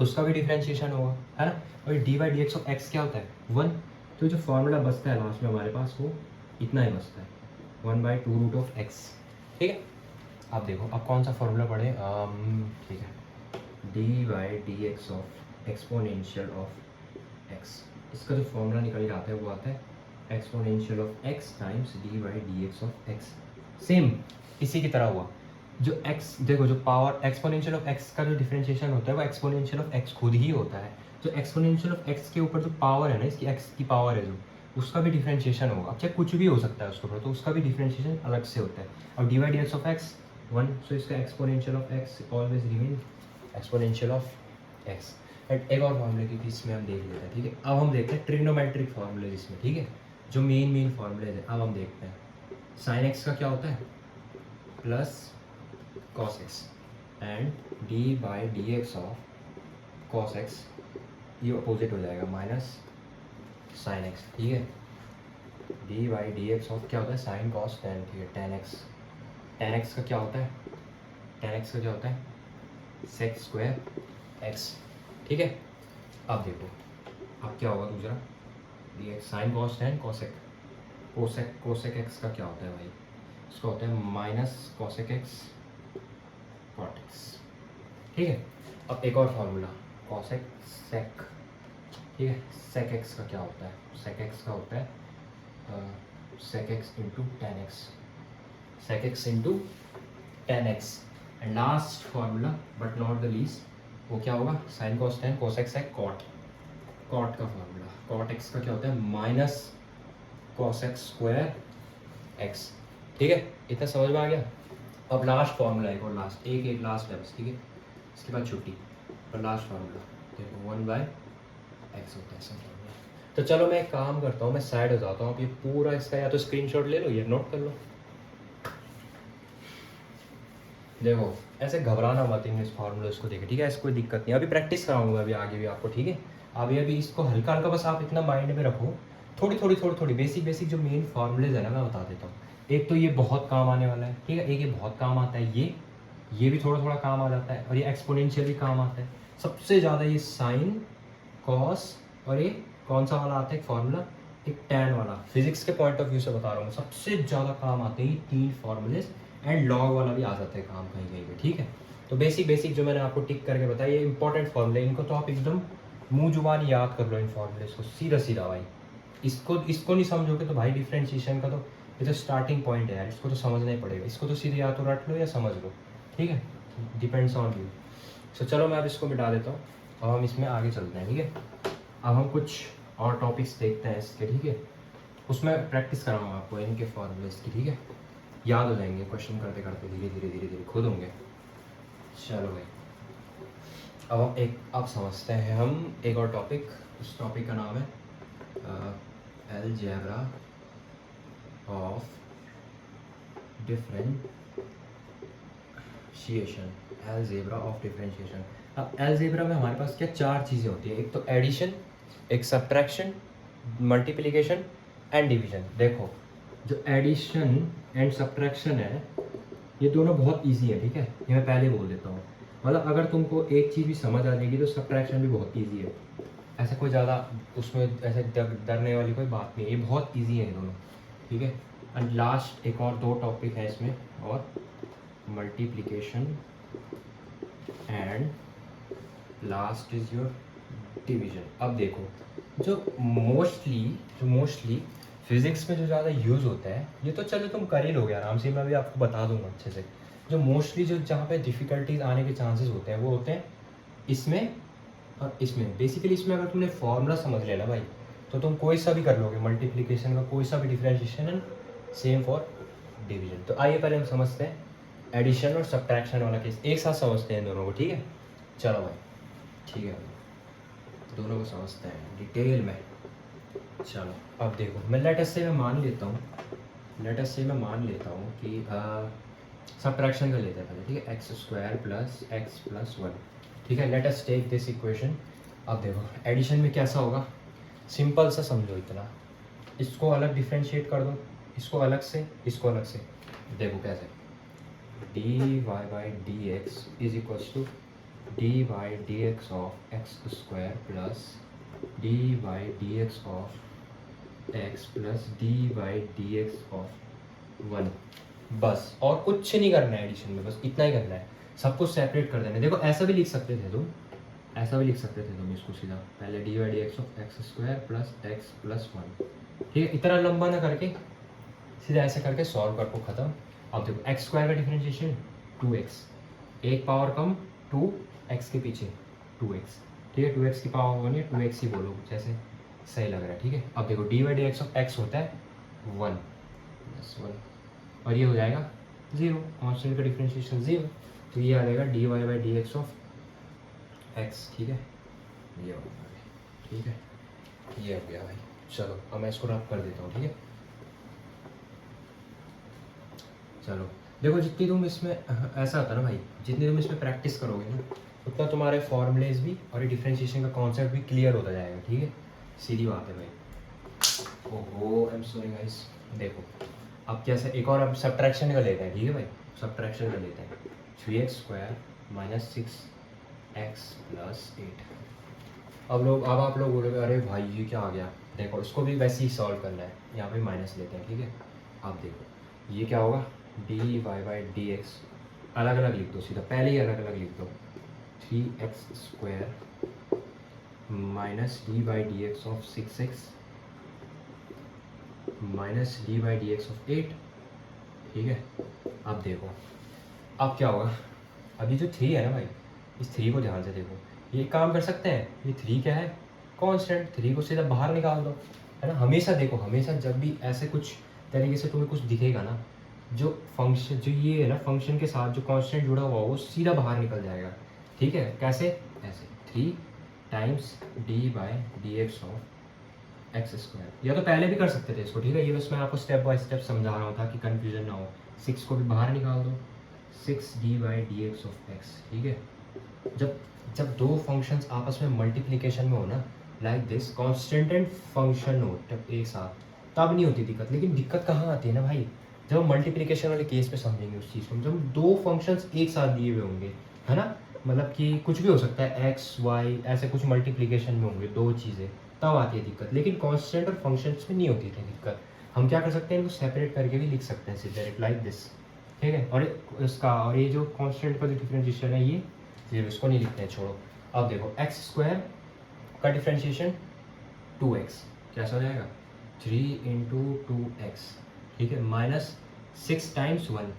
उसका भी डिफरेंशिएशन होगा, है ना। और D by D x of x क्या होता है, 1। तो जो फॉर्मूला बचता है लास्ट में हमारे पास वो इतना ही बचता है, 1/2√x। ठीक है, आप देखो अब कौन सा फॉर्मूला पढ़े, ठीक है, D by D x of exponential of x. इसका जो फॉर्मूला निकल के आता है वो आता है exponential of x times D by D x of x. Same इसी की तरह हुआ, जो x देखो, जो पावर एक्सपोनेंशियल ऑफ x का जो डिफरेंशिएशन होता है वो एक्सपोनेंशियल ऑफ x खुद ही होता है। जो एक्सपोनेंशियल ऑफ x के ऊपर जो पावर है ना, इसकी x की पावर है जो, उसका भी डिफरेंशिएशन होगा। अब चाहे कुछ भी हो सकता है उसके ऊपर, तो उसका भी डिफरेंशिएशन अलग से होता है। अब D by D x of x 1, सो इसका exponential of x always remain exponential of x। And एक और फॉर्मूले की इसमें हम देख लेते हैं। ठीक है, अब हम देखते हैं ट्रिग्नोमेट्रिक फॉर्मूले इसमें। ठीक है, जो मेन फॉर्मूले हैं अब हम देखते हैं। साइन x का क्या होता है, plus cos x, and d by D x of cos x, ये अपोजिट हो जाएगा, माइनस साइन x। ठीक है, d by D x of क्या होता है, साइन cos tan। ठीक है, tan x, tan x का क्या होता है, tan x का क्या होता है, sec स्क्वायर x। ठीक है, अब देखो अब क्या होगा दूसरा, D X sine cos tan cosec x का क्या होता है भाई, इसका होता है minus cosec x cot x। ठीक है, अब एक और फार्मूला cosec sec। ठीक है, sec x का क्या होता है, sec x का होता है sec x into tan x, sec x into tan x। And last formula but not the least, वो क्या होगा, sin cos tan cosec sec cot का फार्मूला, कॉट एक्स का क्या होता है minus cos X square x. ठीक है, इतना समझ में आ गया। अब लास्ट फार्मूला एक और लास्ट एक लास्ट है बस, ठीक है, इसके बाद छुट्टी। और लास्ट फार्मूला देखो 1/x होता है सब फार्मूला। तो चलो मैं एक काम करता हूँ, मैं साइड हो जाता हूँ। आप ये पूरा इसका या तो स्क्रीनशॉट ले लो या नोट कर लो। देखो ऐसे घबराना मत इन इस फार्मूले को देखे, ठीक है, ऐसे कोई दिक्कत नहीं। अभी प्रैक्टिस कराऊंगा अभी आगे भी आपको, ठीक है। अभी इसको हल्का हल्का बस आप इतना माइंड में रखो, थोड़ी बेसिक जो मेन फार्मूलेज है ना मैं बता देता हूँ। एक तो ये बहुत काम आने वाला है, ठीक है, एक ये बहुत काम आता है, ये भी थोड़ा काम आ जाता है, और ये एक्सपोनेंशियल भी काम आता है। सबसे ज़्यादा ये साइन कॉस, और ये कौन सा वाला आता है फार्मूला, एक टैन वाला। फिजिक्स के पॉइंट ऑफ व्यू से बता रहा हूँ, सबसे ज़्यादा काम आते हैं ये 3 फार्मूलेज। एंड लॉग वाला भी आ जाता है काम कहीं कहीं पे, ठीक है। तो बेसिक जो मैंने आपको टिक करके बताया, ये इंपॉर्टेंट फार्मूले, इनको तो आप एकदम मुंह जुबान याद कर लो इन फार्मूलेज को, सीधा भाई। इसको नहीं समझोगे तो भाई डिफ्रेंशिएशन का तो ये तो स्टार्टिंग पॉइंट है यार, इसको तो समझना ही पड़ेगा। इसको तो सीधे या तो रट लो या समझ लो, ठीक है, डिपेंड्स ऑन यू। सो चलो मैं अब इसको मिटा देता हूँ, अब हम इसमें आगे चलते हैं, ठीक है। अब हम कुछ और टॉपिक्स देखते हैं इसके, ठीक है। उसमें प्रैक्टिस कराऊंगा आपको इनके फार्मूलेज की, ठीक है, याद हो जाएंगे क्वेश्चन करते करते, धीरे धीरे खुद होंगे। चलो भाई, अब समझते हैं हम एक और टॉपिक। उस टॉपिक का नाम है algebra of differentiation. Algebra of differentiation. अब अलजेब्रा में हमारे पास क्या 4 चीज़ें होती है, एक तो एडिशन, एक सब्ट्रैक्शन, मल्टीप्लिकेशन एंड डिवीजन। देखो जो एडिशन एंड सब्ट्रैक्शन है ये दोनों बहुत इजी है, ठीक है, ये मैं पहले बोल देता हूँ। मतलब अगर तुमको एक चीज़ भी समझ आ जाएगी तो सब्ट्रैक्शन भी बहुत इजी है, ऐसा कोई ज़्यादा उसमें ऐसे डरने वाली कोई बात नहीं है, ये बहुत इजी है ये दोनों, ठीक है। एंड लास्ट एक और 2 टॉपिक है इसमें, और multiplication and last is your division. अब देखो जो मोस्टली फिजिक्स में जो ज़्यादा यूज़ होता है, ये तो चलो तुम कर ही लोगे आराम से, मैं भी आपको बता दूंगा अच्छे से। जो मोस्टली जो जहाँ पे डिफ़िकल्टीज आने के चांसेस होते हैं वो होते हैं इसमें और इसमें। बेसिकली इसमें अगर तुमने फॉर्मूला समझ लिया ना भाई, तो तुम कोई सा भी कर लोगे, मल्टीप्लिकेशन का कोई सा भी differentiation, and same for division. तो आइए पहले हम समझते हैं एडिशन और सब्ट्रैक्शन वाला केस, एक साथ समझते हैं दोनों को, ठीक है। चलो भाई, ठीक है भाई, दोनों को समझते हैं डिटेल में। चलो अब देखो, मैं लेटस से मैं मान लेता हूँ कि सब्ट्रैक्शन का लेते हैं पहले, ठीक है, X square plus X plus 1, ठीक है। Let us take this equation. अब देखो एडिशन में कैसा होगा, सिंपल सा समझो इतना, इसको अलग डिफ्रेंशिएट कर दो, इसको अलग से, इसको अलग से। देखो कैसे, D Y by D X is equals to D by D x of X square plus D by D x of X plus D by D x of 1। बस और कुछ नहीं करना है एडिशन में, बस इतना ही करना है, सब कुछ सेपरेट कर देना है। देखो ऐसा भी लिख सकते थे तुम इसको सीधा, पहले D by D x of X square plus X plus 1, ठीक है। इतना लंबा ना करके सीधा ऐसे करके सॉल्व कर को ख़त्म। अब देखो एक्स स्क्वायर का डिफरेंशिएशन 2x, एक पावर कम 2 एक्स के पीछे 2x, ठीक है, 2x की पावर 1 है, 2x ही बोलो जैसे सही लग रहा है, ठीक है। अब देखो D by D x of x होता है 1 प्लस 1, और ये हो जाएगा 0, कॉन्स्टेंट का डिफरेंशिएशन 0, तो ये आ जाएगा D Y by D x of X, ठीक है, ये हो गया भाई, ठीक है, ये हो गया भाई। चलो अब मैं इसको रब कर देता हूँ, ठीक है। चलो देखो जितनी तुम इसमें ऐसा होता है ना भाई, जितनी तुम इसमें प्रैक्टिस करोगे ना, उतना तुम्हारे फॉर्मूलेज भी और ये डिफरेंशिएशन का कॉन्सेप्ट भी क्लियर होता जाएगा, ठीक है, सीधी बात है भाई। ओहो आई एम सॉरी गाइस। देखो अब कैसे एक और अब सब्ट्रैक्शन का लेते हैं, ठीक है भाई, सब्ट्रैक्शन का लेते हैं 3x square minus 6x plus 8। अब आप लोग बोलोगे अरे भाई ये क्या आ गया, देखो इसको भी वैसे ही सॉल्व करना है, यहाँ पे माइनस लेते हैं, ठीक है। अब देखो ये क्या होगा, D Y by D X अलग अलग लिख दो सीधा, पहले ही अलग अलग लिख दो, 3x square minus D by D x of 6x minus D by D x of 8, ठीक है। अब देखो अब क्या होगा, अभी जो 3 है ना भाई, इस 3 को ध्यान से देखो, ये काम कर सकते हैं, ये 3 क्या है, कांस्टेंट, 3 को सीधा बाहर निकाल दो, है ना। हमेशा देखो, हमेशा जब भी ऐसे कुछ तरीके से तुम्हें कुछ दिखेगा ना, जो फंक्शन जो ये है ना फंक्शन के साथ जो कांस्टेंट जुड़ा हुआ हो वो सीधा बाहर निकल जाएगा, ठीक है। कैसे? ऐसे 3 times D by D x of X square. या तो पहले भी कर सकते थे इसको, ठीक है। ये बस मैं आपको स्टेप बाय स्टेप समझा रहा हूँ ताकि कन्फ्यूजन ना हो। 6 को भी बाहर निकाल दो, 6 D by D x of X, ठीक है। जब जब दो फंक्शंस आपस में मल्टीप्लिकेशन में हो ना, like this constant and function हो जब एक साथ, तब नहीं होती दिक्कत। लेकिन दिक्कत कहाँ आती है ना भाई, जब हम मल्टीप्लिकेशन वाले केस में समझेंगे उस चीज़ को, जब दो फंक्शंस एक साथ दिए हुए होंगे, है ना, मतलब कि कुछ भी हो सकता है, एक्स वाई ऐसे कुछ मल्टीप्लिकेशन में होंगे दो चीज़ें, तब आती है दिक्कत। लेकिन कांस्टेंट और फंक्शंस में नहीं होती थी दिक्कत। हम क्या कर सकते हैं, इनको सेपरेट करके भी लिख सकते हैं सीधे लाइक दिस, ठीक है। और इसका और ये जो कांस्टेंट का जो डिफरेंशिएशन है ये इसको नहीं लिखते हैं, छोड़ो। अब देखो एक्स स्क्वायर का डिफरेंशिएशन 2x कैसा हो जाएगा, 3 इंटू 2x, ठीक है, माइनस 6 टाइम्स 1,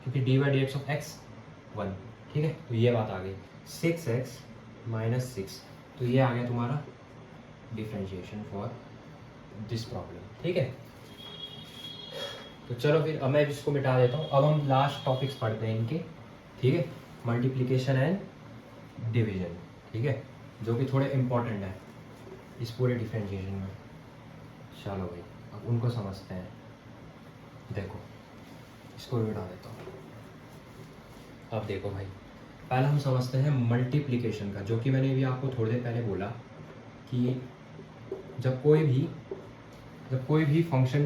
क्योंकि D by D x of x 1, ठीक है। तो ये बात आ गई 6x माइनस 6, तो ये आ गया तुम्हारा डिफरेंशिएशन फॉर दिस प्रॉब्लम, ठीक है। तो चलो फिर अब मैं इसको मिटा देता हूँ। अब हम लास्ट टॉपिक्स पढ़ते हैं इनके, ठीक है, मल्टीप्लिकेशन एंड डिवीजन, ठीक है, जो कि थोड़े इम्पोर्टेंट है इस पूरे डिफरेंशिएशन में। चलो भाई अब उनको समझते हैं। देखो इसको भी मिटा देता हूँ। अब देखो भाई, पहले हम समझते हैं मल्टीप्लिकेशन का, जो कि मैंने भी आपको थोड़ी देर पहले बोला कि जब कोई भी फंक्शन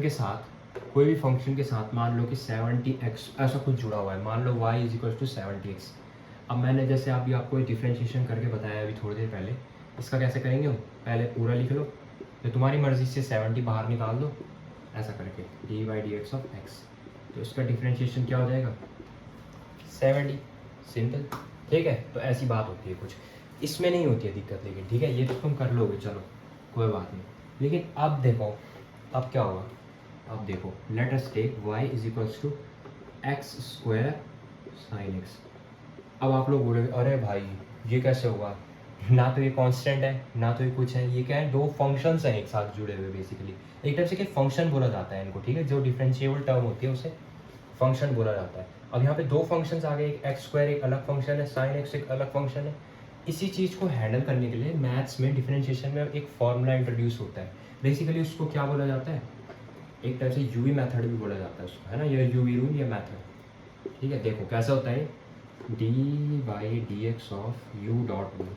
के साथ मान लो कि 70x ऐसा कुछ जुड़ा हुआ है, मान लो y is equal to 70x। अब मैंने जैसे अभी आपको डिफरेंशिएशन करके बताया अभी थोड़ी देर पहले, इसका कैसे करेंगे हम, पहले पूरा लिख लो, तो तुम्हारी मर्ज़ी से 70 बाहर निकाल दो ऐसा करके, D by D x of x, तो इसका डिफरेंशिएशन क्या हो जाएगा 70, सिंपल, ठीक है। तो ऐसी बात होती है कुछ, इसमें नहीं होती है दिक्कत, लेकिन ठीक है ये तो तुम कर लोगे, चलो कोई बात नहीं। लेकिन अब देखो अब क्या होगा, अब देखो let us take y is equals to x square sine X. अब आप लोग बोलोगे अरे भाई ये कैसे होगा, ना तो ये कांस्टेंट है ना तो ये कुछ है, ये क्या है, दो फंक्शंस हैं एक साथ जुड़े हुए, बेसिकली एक टाइप से क्या फंक्शन बोला जाता है इनको, ठीक है। जो डिफरेंशिएबल टर्म होती है उसे फंक्शन बोला जाता है। अब यहाँ पे दो फंक्शंस आ गए, एक एक्स स्क्वायर एक अलग फंक्शन है, साइन एक्स एक अलग फंक्शन है। इसी चीज़ को हैंडल करने के लिए मैथ्स में डिफरेंशिएशन में एक फॉर्मूला इंट्रोड्यूस होता है, बेसिकली उसको क्या बोला जाता है, एक टाइप से यूवी मेथड भी बोला जाता है उसको, है ना, ये यूवी रूल या मेथड, ठीक है। देखो कैसा होता है, D by D x of U dot V,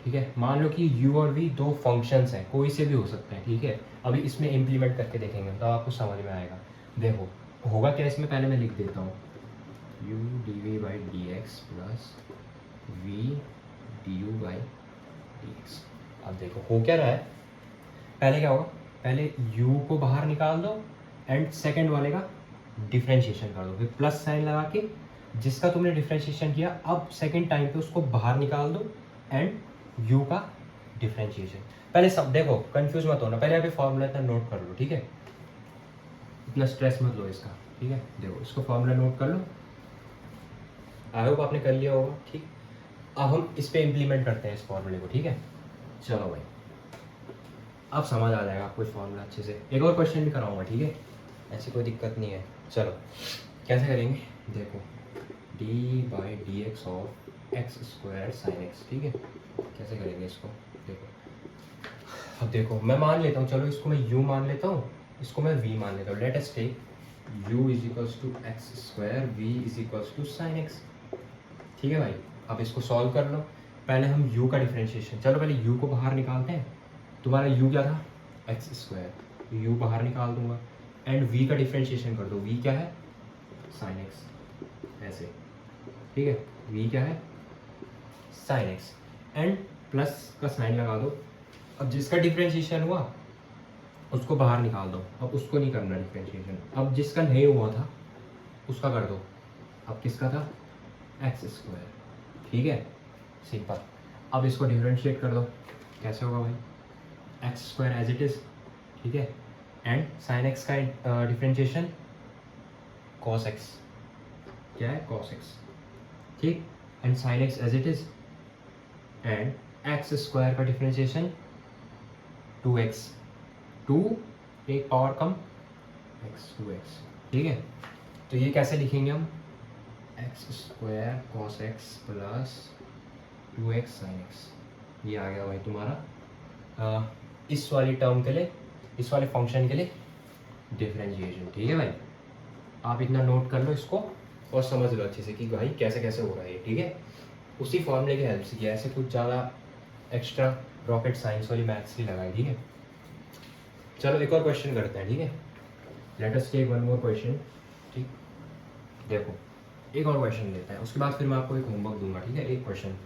ठीक है। मान लो कि u और v दो फंक्शंस हैं, कोई से भी हो सकते हैं, ठीक है। अभी इसमें इम्प्लीमेंट करके देखेंगे तो आपको समझ में आएगा। देखो होगा क्या, इसमें पहले मैं लिख देता हूँ u D V by D X plus V D U by D X. अब देखो हो क्या रहा है, पहले क्या होगा, पहले u को बाहर निकाल दो एंड सेकंड वाले का डिफरेंशिएशन कर दो, फिर प्लस साइन लगा के जिसका तुमने डिफरेंशिएशन किया अब सेकंड टाइम पे उसको बाहर निकाल दो एंड u का डिफरेंशिएशन। पहले सब देखो कंफ्यूज मत होना, पहले अभी फॉर्मूला इतना नोट कर लो, ठीक है, इतना स्ट्रेस मत लो इसका, ठीक है। देखो इसको फॉर्मूला नोट कर लो, आई होप आपने कर लिया होगा, ठीक। अब हम इस पे इम्प्लीमेंट करते हैं इस फॉर्मूले को, ठीक है। चलो भाई अब समझ आ जाएगा आपको इस फॉर्मूला अच्छे से। एक और क्वेश्चन भी कराऊंगा, ठीक है, ऐसी कोई दिक्कत नहीं है। चलो कैसे करेंगे, देखो D by D x of X square sine X, ठीक है, कैसे करेंगे इसको, देखो अब देखो मैं मान लेता हूँ, चलो इसको मैं u मान लेता हूँ, इसको मैं v मान लेता हूँ। Let us take u is equals to x square v is equals to sine X, ठीक है भाई। अब इसको सॉल्व कर लो, पहले हम u का डिफरेंशिएशन, चलो पहले u को बाहर निकालते हैं। तुम्हारा u क्या था एक्स स्क्वायर, u बाहर निकाल दूंगा एंड v का डिफरेंशिएशन कर दो, v क्या है साइन एक्स, ऐसे, ठीक है, v क्या है साइन एक्स एंड प्लस का साइन लगा दो। अब जिसका डिफरेंशिएशन हुआ उसको बाहर निकाल दो, अब उसको नहीं करना डिफरेंशिएशन। अब जिसका नहीं हुआ था उसका कर दो, अब किसका था एक्स स्क्वायर, ठीक है, सिंपल। अब इसको डिफरेंशिएट कर दो, कैसे होगा भाई X square as it is, ठीक है, एंड साइन एक्स का डिफरेंशिएशन कॉस एक्स, क्या है कॉस एक्स, ठीक, and sine X as it is and x square का डिफरेंशिएशन 2x, 2 एक पावर कम x, 2x, ठीक है। तो ये कैसे लिखेंगे हम, x square cos x plus 2x sin x, ये आ गया भाई तुम्हारा इस वाली टर्म के लिए, इस वाले फंक्शन के लिए डिफरेंशिएशन, ठीक है भाई। आप इतना नोट कर लो इसको और समझ लो अच्छे से कि भाई कैसे कैसे हो रहा है, ठीक है। उसी फॉर्मूले की हेल्प से किया, ऐसे कुछ ज़्यादा एक्स्ट्रा रॉकेट साइंस वाली मैथ्स नहीं लगाई, ठीक है। चलो एक और क्वेश्चन करते हैं, ठीक है। Let us take one more question, ठीक। देखो एक और क्वेश्चन लेते हैं, उसके बाद फिर मैं आपको एक होमवर्क दूंगा, ठीक है। एक क्वेश्चन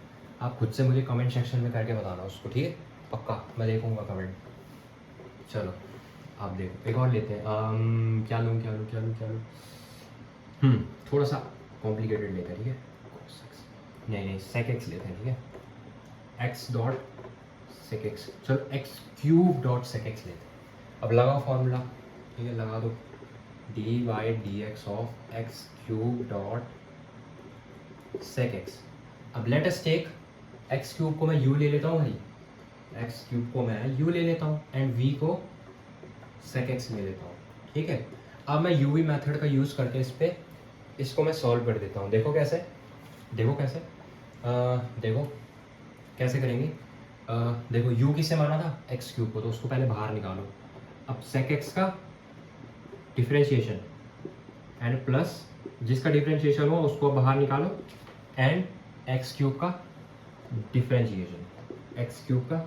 आप खुद से मुझे कमेंट सेक्शन में करके बताना उसको, ठीक है, पक्का मैं देखूंगा कमेंट। चलो आप देखो एक और लेते हैं, क्या लूँ क्या लूँ क्या लूँ क्या लूँ, थोड़ा सा कॉम्प्लिकेटेड लेते हैं, ठीक है। नहीं सेक एक्स लेते हैं, ठीक है। एक्स डॉट सेक एक्स, चलो x cube dot sec x लेते हैं। अब लगाओ फॉर्मूला, ठीक है, लगा दो, D Y D x of x cube dot sec x. अब let us take x cube को मैं यू ले लेता हूँ भाई, एक्स क्यूब को मैं यू ले लेता हूँ एंड वी को सेक एक्स ले लेता हूँ, ठीक है। अब मैं यूवी मेथड का यूज़ करके इसको मैं सॉल्व कर देता हूँ। देखो कैसे, देखो कैसे, देखो कैसे करेंगे। देखो u किससे माना था, एक्स क्यूब को, तो उसको पहले बाहर निकालो। अब सेक एक्स का डिफरेंशिएशन एंड प्लस जिसका डिफरेंशिएशन हो उसको बाहर निकालो एंड एक्स क्यूब का डिफरेंशिएशन, एक्स क्यूब का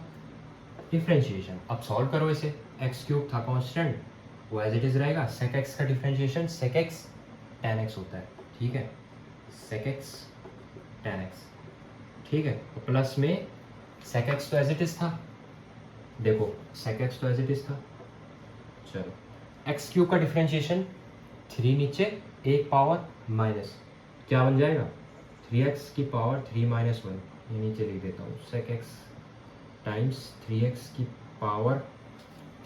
डिफरेंशिएशन। अब सॉल्व करो इसे, एक्स क्यूब था कांस्टेंट, वो एज इट इज रहेगा। सेक एक्स का differentiation sec X tan x होता है, ठीक है, सेक एक्स tan x, ठीक है। तो प्लस में सेक एक्स तो एज इट इज था, देखो सेक एक्स तो एज इट इज था। चलो एक्स क्यूब का डिफरेंशिएशन 3 नीचे एक पावर माइनस, क्या बन जाएगा 3x की पावर 3 माइनस 1, ये नीचे लिख देता हूँ, सेक एक्स टाइम्स 3x की पावर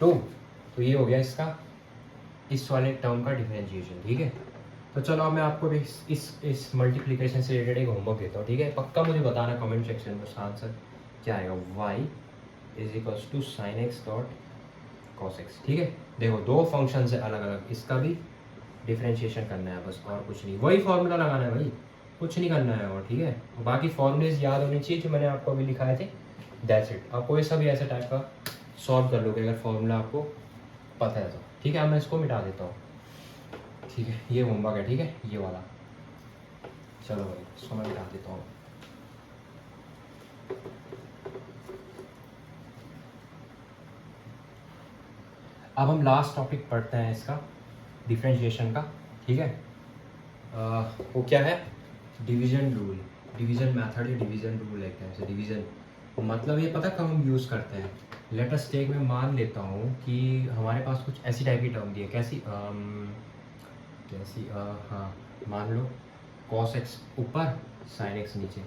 2। तो ये हो गया इसका, इस वाले टर्म का डिफरेंशिएशन, ठीक है। तो चलो अब मैं आपको भी इस मल्टीप्लिकेशन से रिलेटेड एक होमवर्क देता हूँ, ठीक है। पक्का मुझे बताना कमेंट सेक्शन में उसका आंसर क्या आएगा, y is equals to sine X dot cos x, ठीक है। देखो दो फंक्शन है अलग अलग, इसका भी डिफरेंशिएशन करना है बस, और कुछ नहीं, वही फॉर्मूला लगाना है भाई, कुछ नहीं करना है और, ठीक है। बाकी फॉर्मूलेज याद होने चाहिए जो मैंने आपको अभी लिखाए थे, दैट्स इट। आप कोई सा भी ऐसे टाइप का सॉल्व कर लोगे अगर फॉर्मूला आपको पता है तो, ठीक है। अब मैं इसको मिटा देता हूँ, ठीक है, ये होमवर्क है, ठीक है, ये वाला। चलो भाई इसको मैं मिटा देता हूँ। अब हम लास्ट टॉपिक पढ़ते हैं इसका, डिफरेंशिएशन का, ठीक है। वो क्या है, डिवीजन रूल, डिवीजन मेथड या डिवीजन रूल है, कैसे डिवीजन मतलब ये पता कब हम यूज़ करते हैं। लेट अस टेक, मैं मान लेता हूँ कि हमारे पास कुछ ऐसी टाइप की टर्म दी है, कैसी कैसी हाँ मान लो cos x ऊपर sin x नीचे।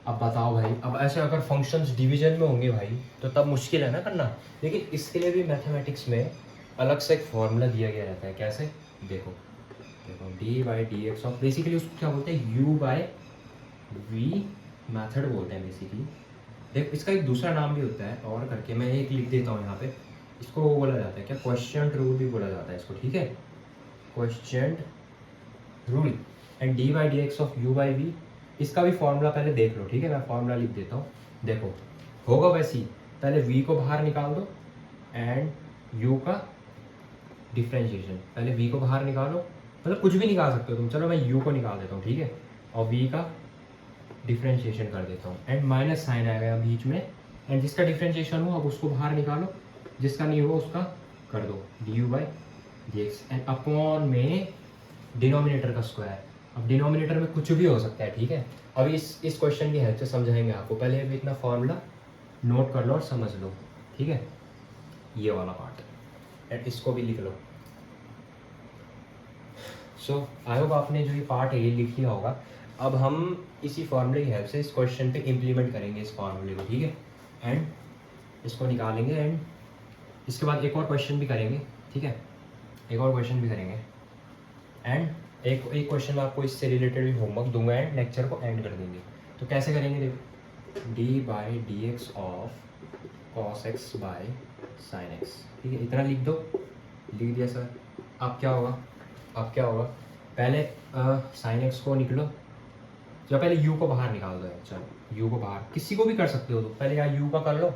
अब बताओ भाई, अब ऐसे अगर फंक्शंस डिवीजन में होंगे भाई तो तब मुश्किल है ना करना, लेकिन इसके लिए भी मैथमेटिक्स में अलग से एक फॉर्मूला दिया गया रहता है। कैसे, देखो देखो D by D x of, basically उसको क्या बोलते हैं, यू बाई वी मैथड बोलते हैं बेसिकली। देख इसका एक दूसरा नाम भी होता है और करके, मैं एक लिख देता हूँ यहाँ पे, इसको वो बोला जाता है क्या, क्वेश्चन रूल भी बोला जाता है इसको, ठीक है, question rule. And D by D x of U by V, इसका भी फॉर्मूला पहले देख लो, ठीक है, मैं फॉर्मूला लिख देता हूँ। देखो होगा वैसे ही, पहले v को बाहर निकाल दो एंड u का डिफरेंशिएशन, पहले v को बाहर निकालो, मतलब कुछ भी निकाल सकते हो तुम, चलो मैं u को निकाल देता हूँ, ठीक है, और v का डिफरेंशिएशन कर देता हूँ एंड माइनस साइन आएगा बीच में, एंड जिसका डिफरेंशिएशन हो अब उसको बाहर निकालो, जिसका नहीं हो उसका कर दो D U by D x and upon में डिनोमिनेटर का स्क्वायर। अब डिनोमिनेटर में कुछ भी हो सकता है, ठीक है। अब इस क्वेश्चन की हेल्प से समझाएंगे आपको, पहले अभी इतना फॉर्मूला नोट कर लो और समझ लो, ठीक है, ये वाला पार्ट एंड इसको भी लिख लो। सो आई होप आपने जो ये पार्ट है ये लिख लिया होगा। अब हम इसी फॉर्मूले की हेल्प से इस क्वेश्चन पे इम्प्लीमेंट करेंगे इस फॉर्मूले को, ठीक है, एंड इसको निकालेंगे एंड इसके बाद एक और क्वेश्चन भी करेंगे, ठीक है, एक और क्वेश्चन भी करेंगे एंड एक क्वेश्चन में आपको इससे रिलेटेड भी होमवर्क दूंगा एंड लेक्चर को एंड कर देंगे। तो कैसे करेंगे, देखो D by D x of cos x by sine X, ठीक है, इतना लिख दो, लिख दिया सर। अब क्या होगा, अब क्या होगा, पहले साइन एक्स को निकलो, या पहले u को बाहर निकाल दो यार, चलो u को बाहर, किसी को भी कर सकते हो, तो पहले या u का कर लो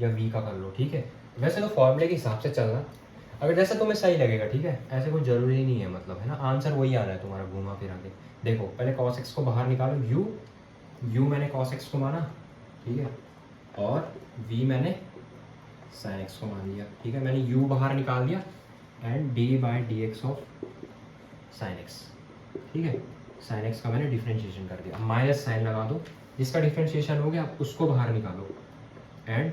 या v का कर लो, ठीक है। वैसे तो फॉर्मूले के हिसाब से चलना, अगर जैसा तुम्हें सही लगेगा, ठीक है, ऐसे कोई ज़रूरी नहीं है, मतलब है ना, आंसर वही आ रहा है तुम्हारा घूमा फिरा के। देखो पहले cos x को बाहर निकालो, u मैंने cos x को माना, ठीक है, और v मैंने sin x को मान लिया, ठीक है, मैंने u बाहर निकाल दिया, and d/dx of sin x, ठीक है, sin x का मैंने डिफ्रेंशिएशन कर दिया, माइनस साइन लगा दो, जिसका डिफ्रेंशिएशन हो गया आप उसको बाहर निकालो, एंड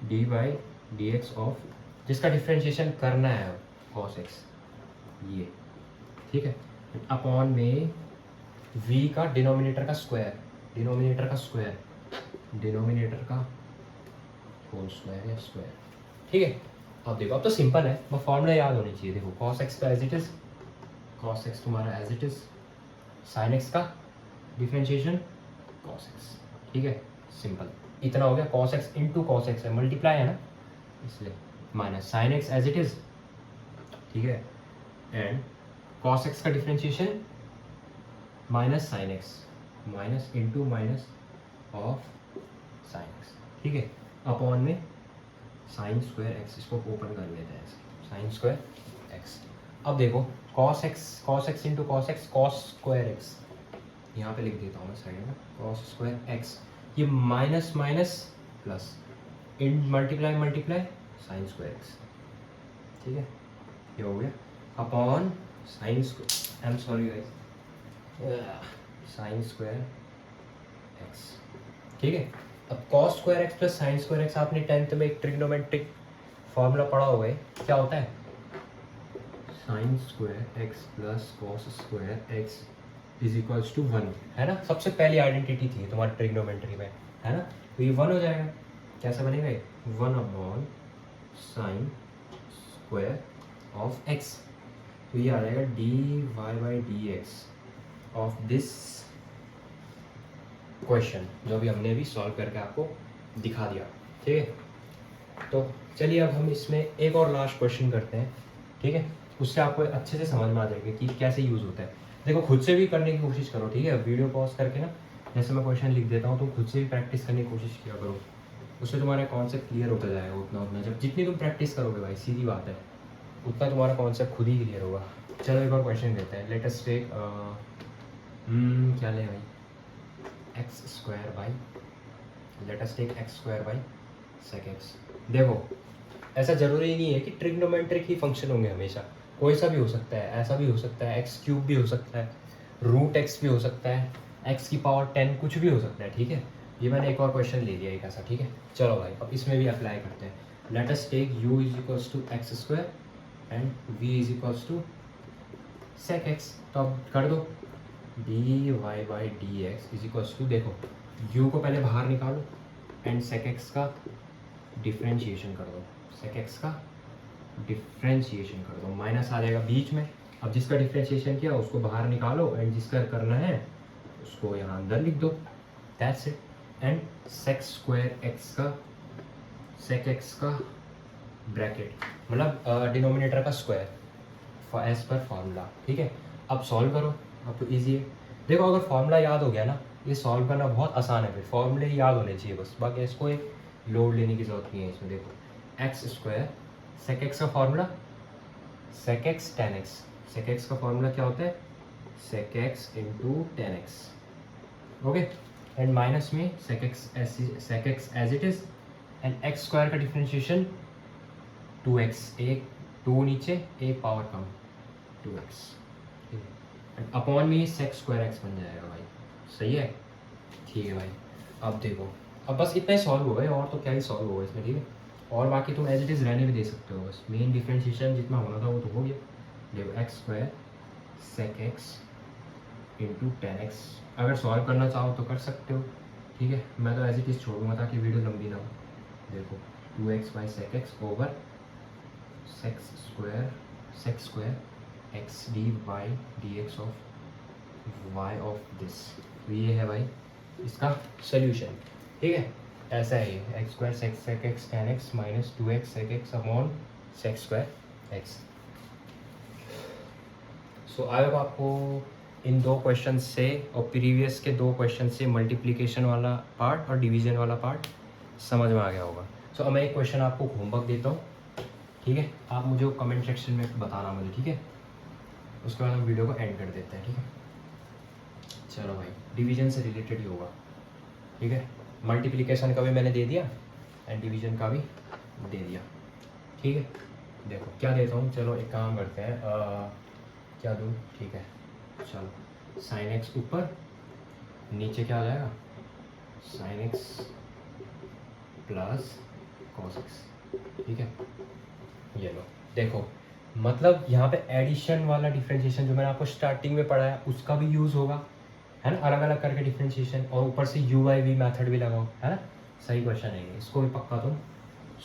d/dx ऑफ, जिसका डिफ्रेंशिएशन करना है cos x, ये, ठीक है, अपॉन में v का डिनोमिनेटर का स्क्वायर, डिनोमिनेटर का स्क्वायर, डिनोमिनेटर का होल स्क्वायर या स्क्वायर, ठीक है। अब देखो अब तो सिंपल है, वो फॉर्मूला याद होनी चाहिए। देखो cos x का as it is, cos x तुम्हारा as it is, sin x का डिफरेंशिएशन cos x, ठीक है, सिंपल, इतना हो गया। cos x into cos x है, मल्टीप्लाई है ना, इसलिए minus sin x as it is, ठीक है, एंड cos x का differentiation minus sin x, minus into minus of sin x, ठीक है, अपॉन में साइन स्क्वायर एक्स, इसको ओपन कर लेते हैं, साइन स्क्वायर एक्स। अब देखो cos x into cos x, cos square x, यहाँ पे लिख देता हूँ मैं साइड में, cos स्क्वायर एक्स, ये minus minus plus, in multiply multiply sine square x, ठीक है, ये हो गया, upon sine square, I am sorry guys, sine square x, ठीक है। अब cos square x plus sine square x, आपने 10th में एक ट्रिग्नोमेट्रिक फॉर्मूला पढ़ा होगा, क्या होता है, sine square x plus cos square X is equals to 1, है ना, सबसे पहली आइडेंटिटी थी तुम्हारी ट्रिग्नोमेट्री में, है ना, तो ये 1 हो जाएगा, कैसा बनेगा ये, 1 upon sine square of x, तो ये आ जाएगा dy/dx ऑफ दिस क्वेश्चन, जो भी हमने अभी सॉल्व करके आपको दिखा दिया, ठीक है। तो चलिए अब हम इसमें एक और लास्ट क्वेश्चन करते हैं, ठीक है, उससे आपको अच्छे से समझ में आ जाएगा कि कैसे यूज़ होता है। देखो खुद से भी करने की कोशिश करो, ठीक है, वीडियो पॉज करके ना, जैसे मैं क्वेश्चन लिख देता हूँ तो खुद से भी प्रैक्टिस करने की कोशिश किया करो, उससे तुम्हारा कॉन्सेप्ट क्लियर होता जाएगा, उतना उतना जब जितनी तुम प्रैक्टिस करोगे भाई, सीधी बात है, उतना तुम्हारा कॉन्सेप्ट खुद ही क्लियर होगा। चलो एक और क्वेश्चन देते हैं, लेट अस टेक क्या लें भाई, X square by, let us take X square by sec X. देखो ऐसा ज़रूरी नहीं है कि ट्रिग्नोमेट्रिक ही फंक्शन होंगे हमेशा, कोई सा भी हो सकता है, ऐसा भी हो सकता है, एक्स क्यूब भी हो सकता है, रूट एक्स भी हो सकता है, एक्स की पावर 10 कुछ भी हो सकता है, ठीक है। ये मैंने एक और क्वेश्चन ले लिया एक ऐसा, ठीक है। चलो भाई अब इसमें भी अप्लाई करते हैं, let us take u is equals to x square and v is equals to sec x, तो अब कर दो dy/dx इज इक्वल्स टू, देखो u को पहले बाहर निकालो एंड सेक एक्स का डिफ्रेंशिएशन कर दो, सेक एक्स का डिफ्रेंशिएशन कर दो, माइनस आ जाएगा बीच में, अब जिसका डिफ्रेंशिएशन किया उसको बाहर निकालो एंड जिसका करना है उसको यहाँ अंदर लिख दो, that's it. And sec square x का, सेक एक्स का ब्रैकेट मतलब डिनोमिनेटर का स्क्वायर एज पर फॉर्मूला, ठीक है। अब सॉल्व करो, अब तो ईजी है। देखो अगर फॉर्मूला याद हो गया ना, ये सॉल्व करना बहुत आसान है, फिर फॉर्मूले ही याद होने चाहिए बस, बाकी इसको एक लोड लेने की ज़रूरत नहीं है इसमें। देखो एक्स स्क्वायर, सेक एक्स का formula sec x ten x, sec x का फॉर्मूला क्या होता है, sec x into ten x, okay, and minus में sec x as it is, and x square का डिफ्रेंशिएशन 2x, एक 2 नीचे एक पावर कम 2x, अपॉन में सेक स्क्वायर एक्स बन जाएगा भाई, सही है, ठीक है भाई। अब देखो अब बस इतना ही सॉल्व हो गए, और तो क्या ही सॉल्व होगा इसमें, ठीक है, और बाकी तुम एज इट इज़ रहने भी दे सकते हो, बस मेन डिफ्रेंशिएशन जितना होना था वो तो हो गया। देखो x square sec x into ten x, अगर सॉल्व करना चाहो तो कर सकते हो, ठीक है, मैं तो एज इट इज़ छोड़ूंगा ताकि वीडियो लंबी ना हो। देखो 2x by sec x over sec square x dy/dx of y of this, तो ये है भाई इसका सोल्यूशन, ठीक है। ऐसा है ये x square sec x ten x minus 2x sec x upon sec square x. So I hope आपको इन दो क्वेश्चन से और प्रीवियस के दो क्वेश्चन से मल्टीप्लिकेशन वाला पार्ट और डिवीजन वाला पार्ट समझ में आ गया होगा। सो अब मैं एक क्वेश्चन आपको होमवर्क देता हूँ, ठीक है? आप मुझे कमेंट सेक्शन में बताना मुझे, ठीक है? उसके बाद हम वीडियो को एंड कर देते हैं, ठीक है? चलो भाई, डिवीजन से रिलेटेड ही होगा, ठीक है? मल्टीप्लिकेशन का भी मैंने दे दिया एंड डिवीजन का भी दे दिया, ठीक है? देखो क्या देता हूँ, चलो एक काम करते हैं, क्या दूँ, ठीक है? चलो साइन एक्स ऊपर, नीचे क्या आ जाएगा, sine x plus cos x, ठीक है? ये लो, देखो मतलब यहाँ पे एडिशन वाला डिफरेंशिएशन जो मैंने आपको स्टार्टिंग में पढ़ाया उसका भी यूज़ होगा, है ना? अलग अलग करके डिफरेंशिएशन, और ऊपर से यू बाई वी मैथड भी लगाओ, है ना? सही क्वेश्चन है ये, इसको भी पक्का तुम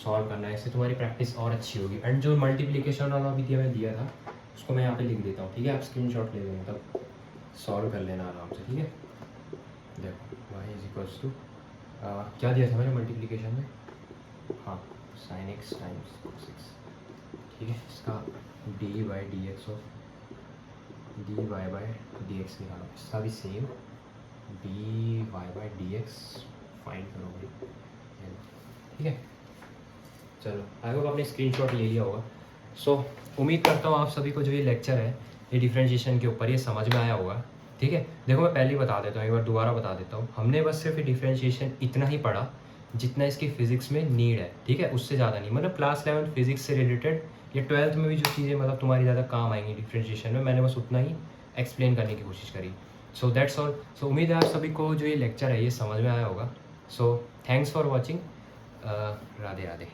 सॉल्व करना है, इससे तुम्हारी प्रैक्टिस और अच्छी होगी। एंड जो मल्टीप्लिकेशन वाला भी मैं दिया था उसको मैं यहाँ पे लिख देता हूँ, ठीक है? आप स्क्रीनशॉट ले लेना, तब सॉल्व कर लेना आराम से, ठीक है? देखो y इज इक्वल्स टू क्या दिया था मैंने मल्टीप्लिकेशन में, हाँ sine x times cos x, ठीक है? इसका D by D x of D Y by D x निकालो, इसका भी same D Y by D x find करोगे, ठीक है? चलो आई होप आपने स्क्रीनशॉट ले लिया होगा। सो उम्मीद करता हूँ आप सभी को जो ये लेक्चर है ये डिफरेंशिएशन के ऊपर ये समझ में आया होगा, ठीक है? देखो मैं पहले ही बता देता हूँ, एक बार दोबारा बता देता हूँ, हमने बस सिर्फ डिफरेंशिएशन इतना ही पढ़ा जितना इसकी फिजिक्स में नीड है, ठीक है? उससे ज़्यादा नहीं, मतलब क्लास 11 फिजिक्स से रिलेटेड या 12th में भी जो चीज़ें मतलब तुम्हारी ज़्यादा काम आएंगी डिफरेंशिएशन में, मैंने बस उतना ही एक्सप्लेन करने की कोशिश करी। So that's all. सो उम्मीद है आप सभी को जो ये लेक्चर है ये समझ में आया होगा। So thanks for watching, Radhe Radhe.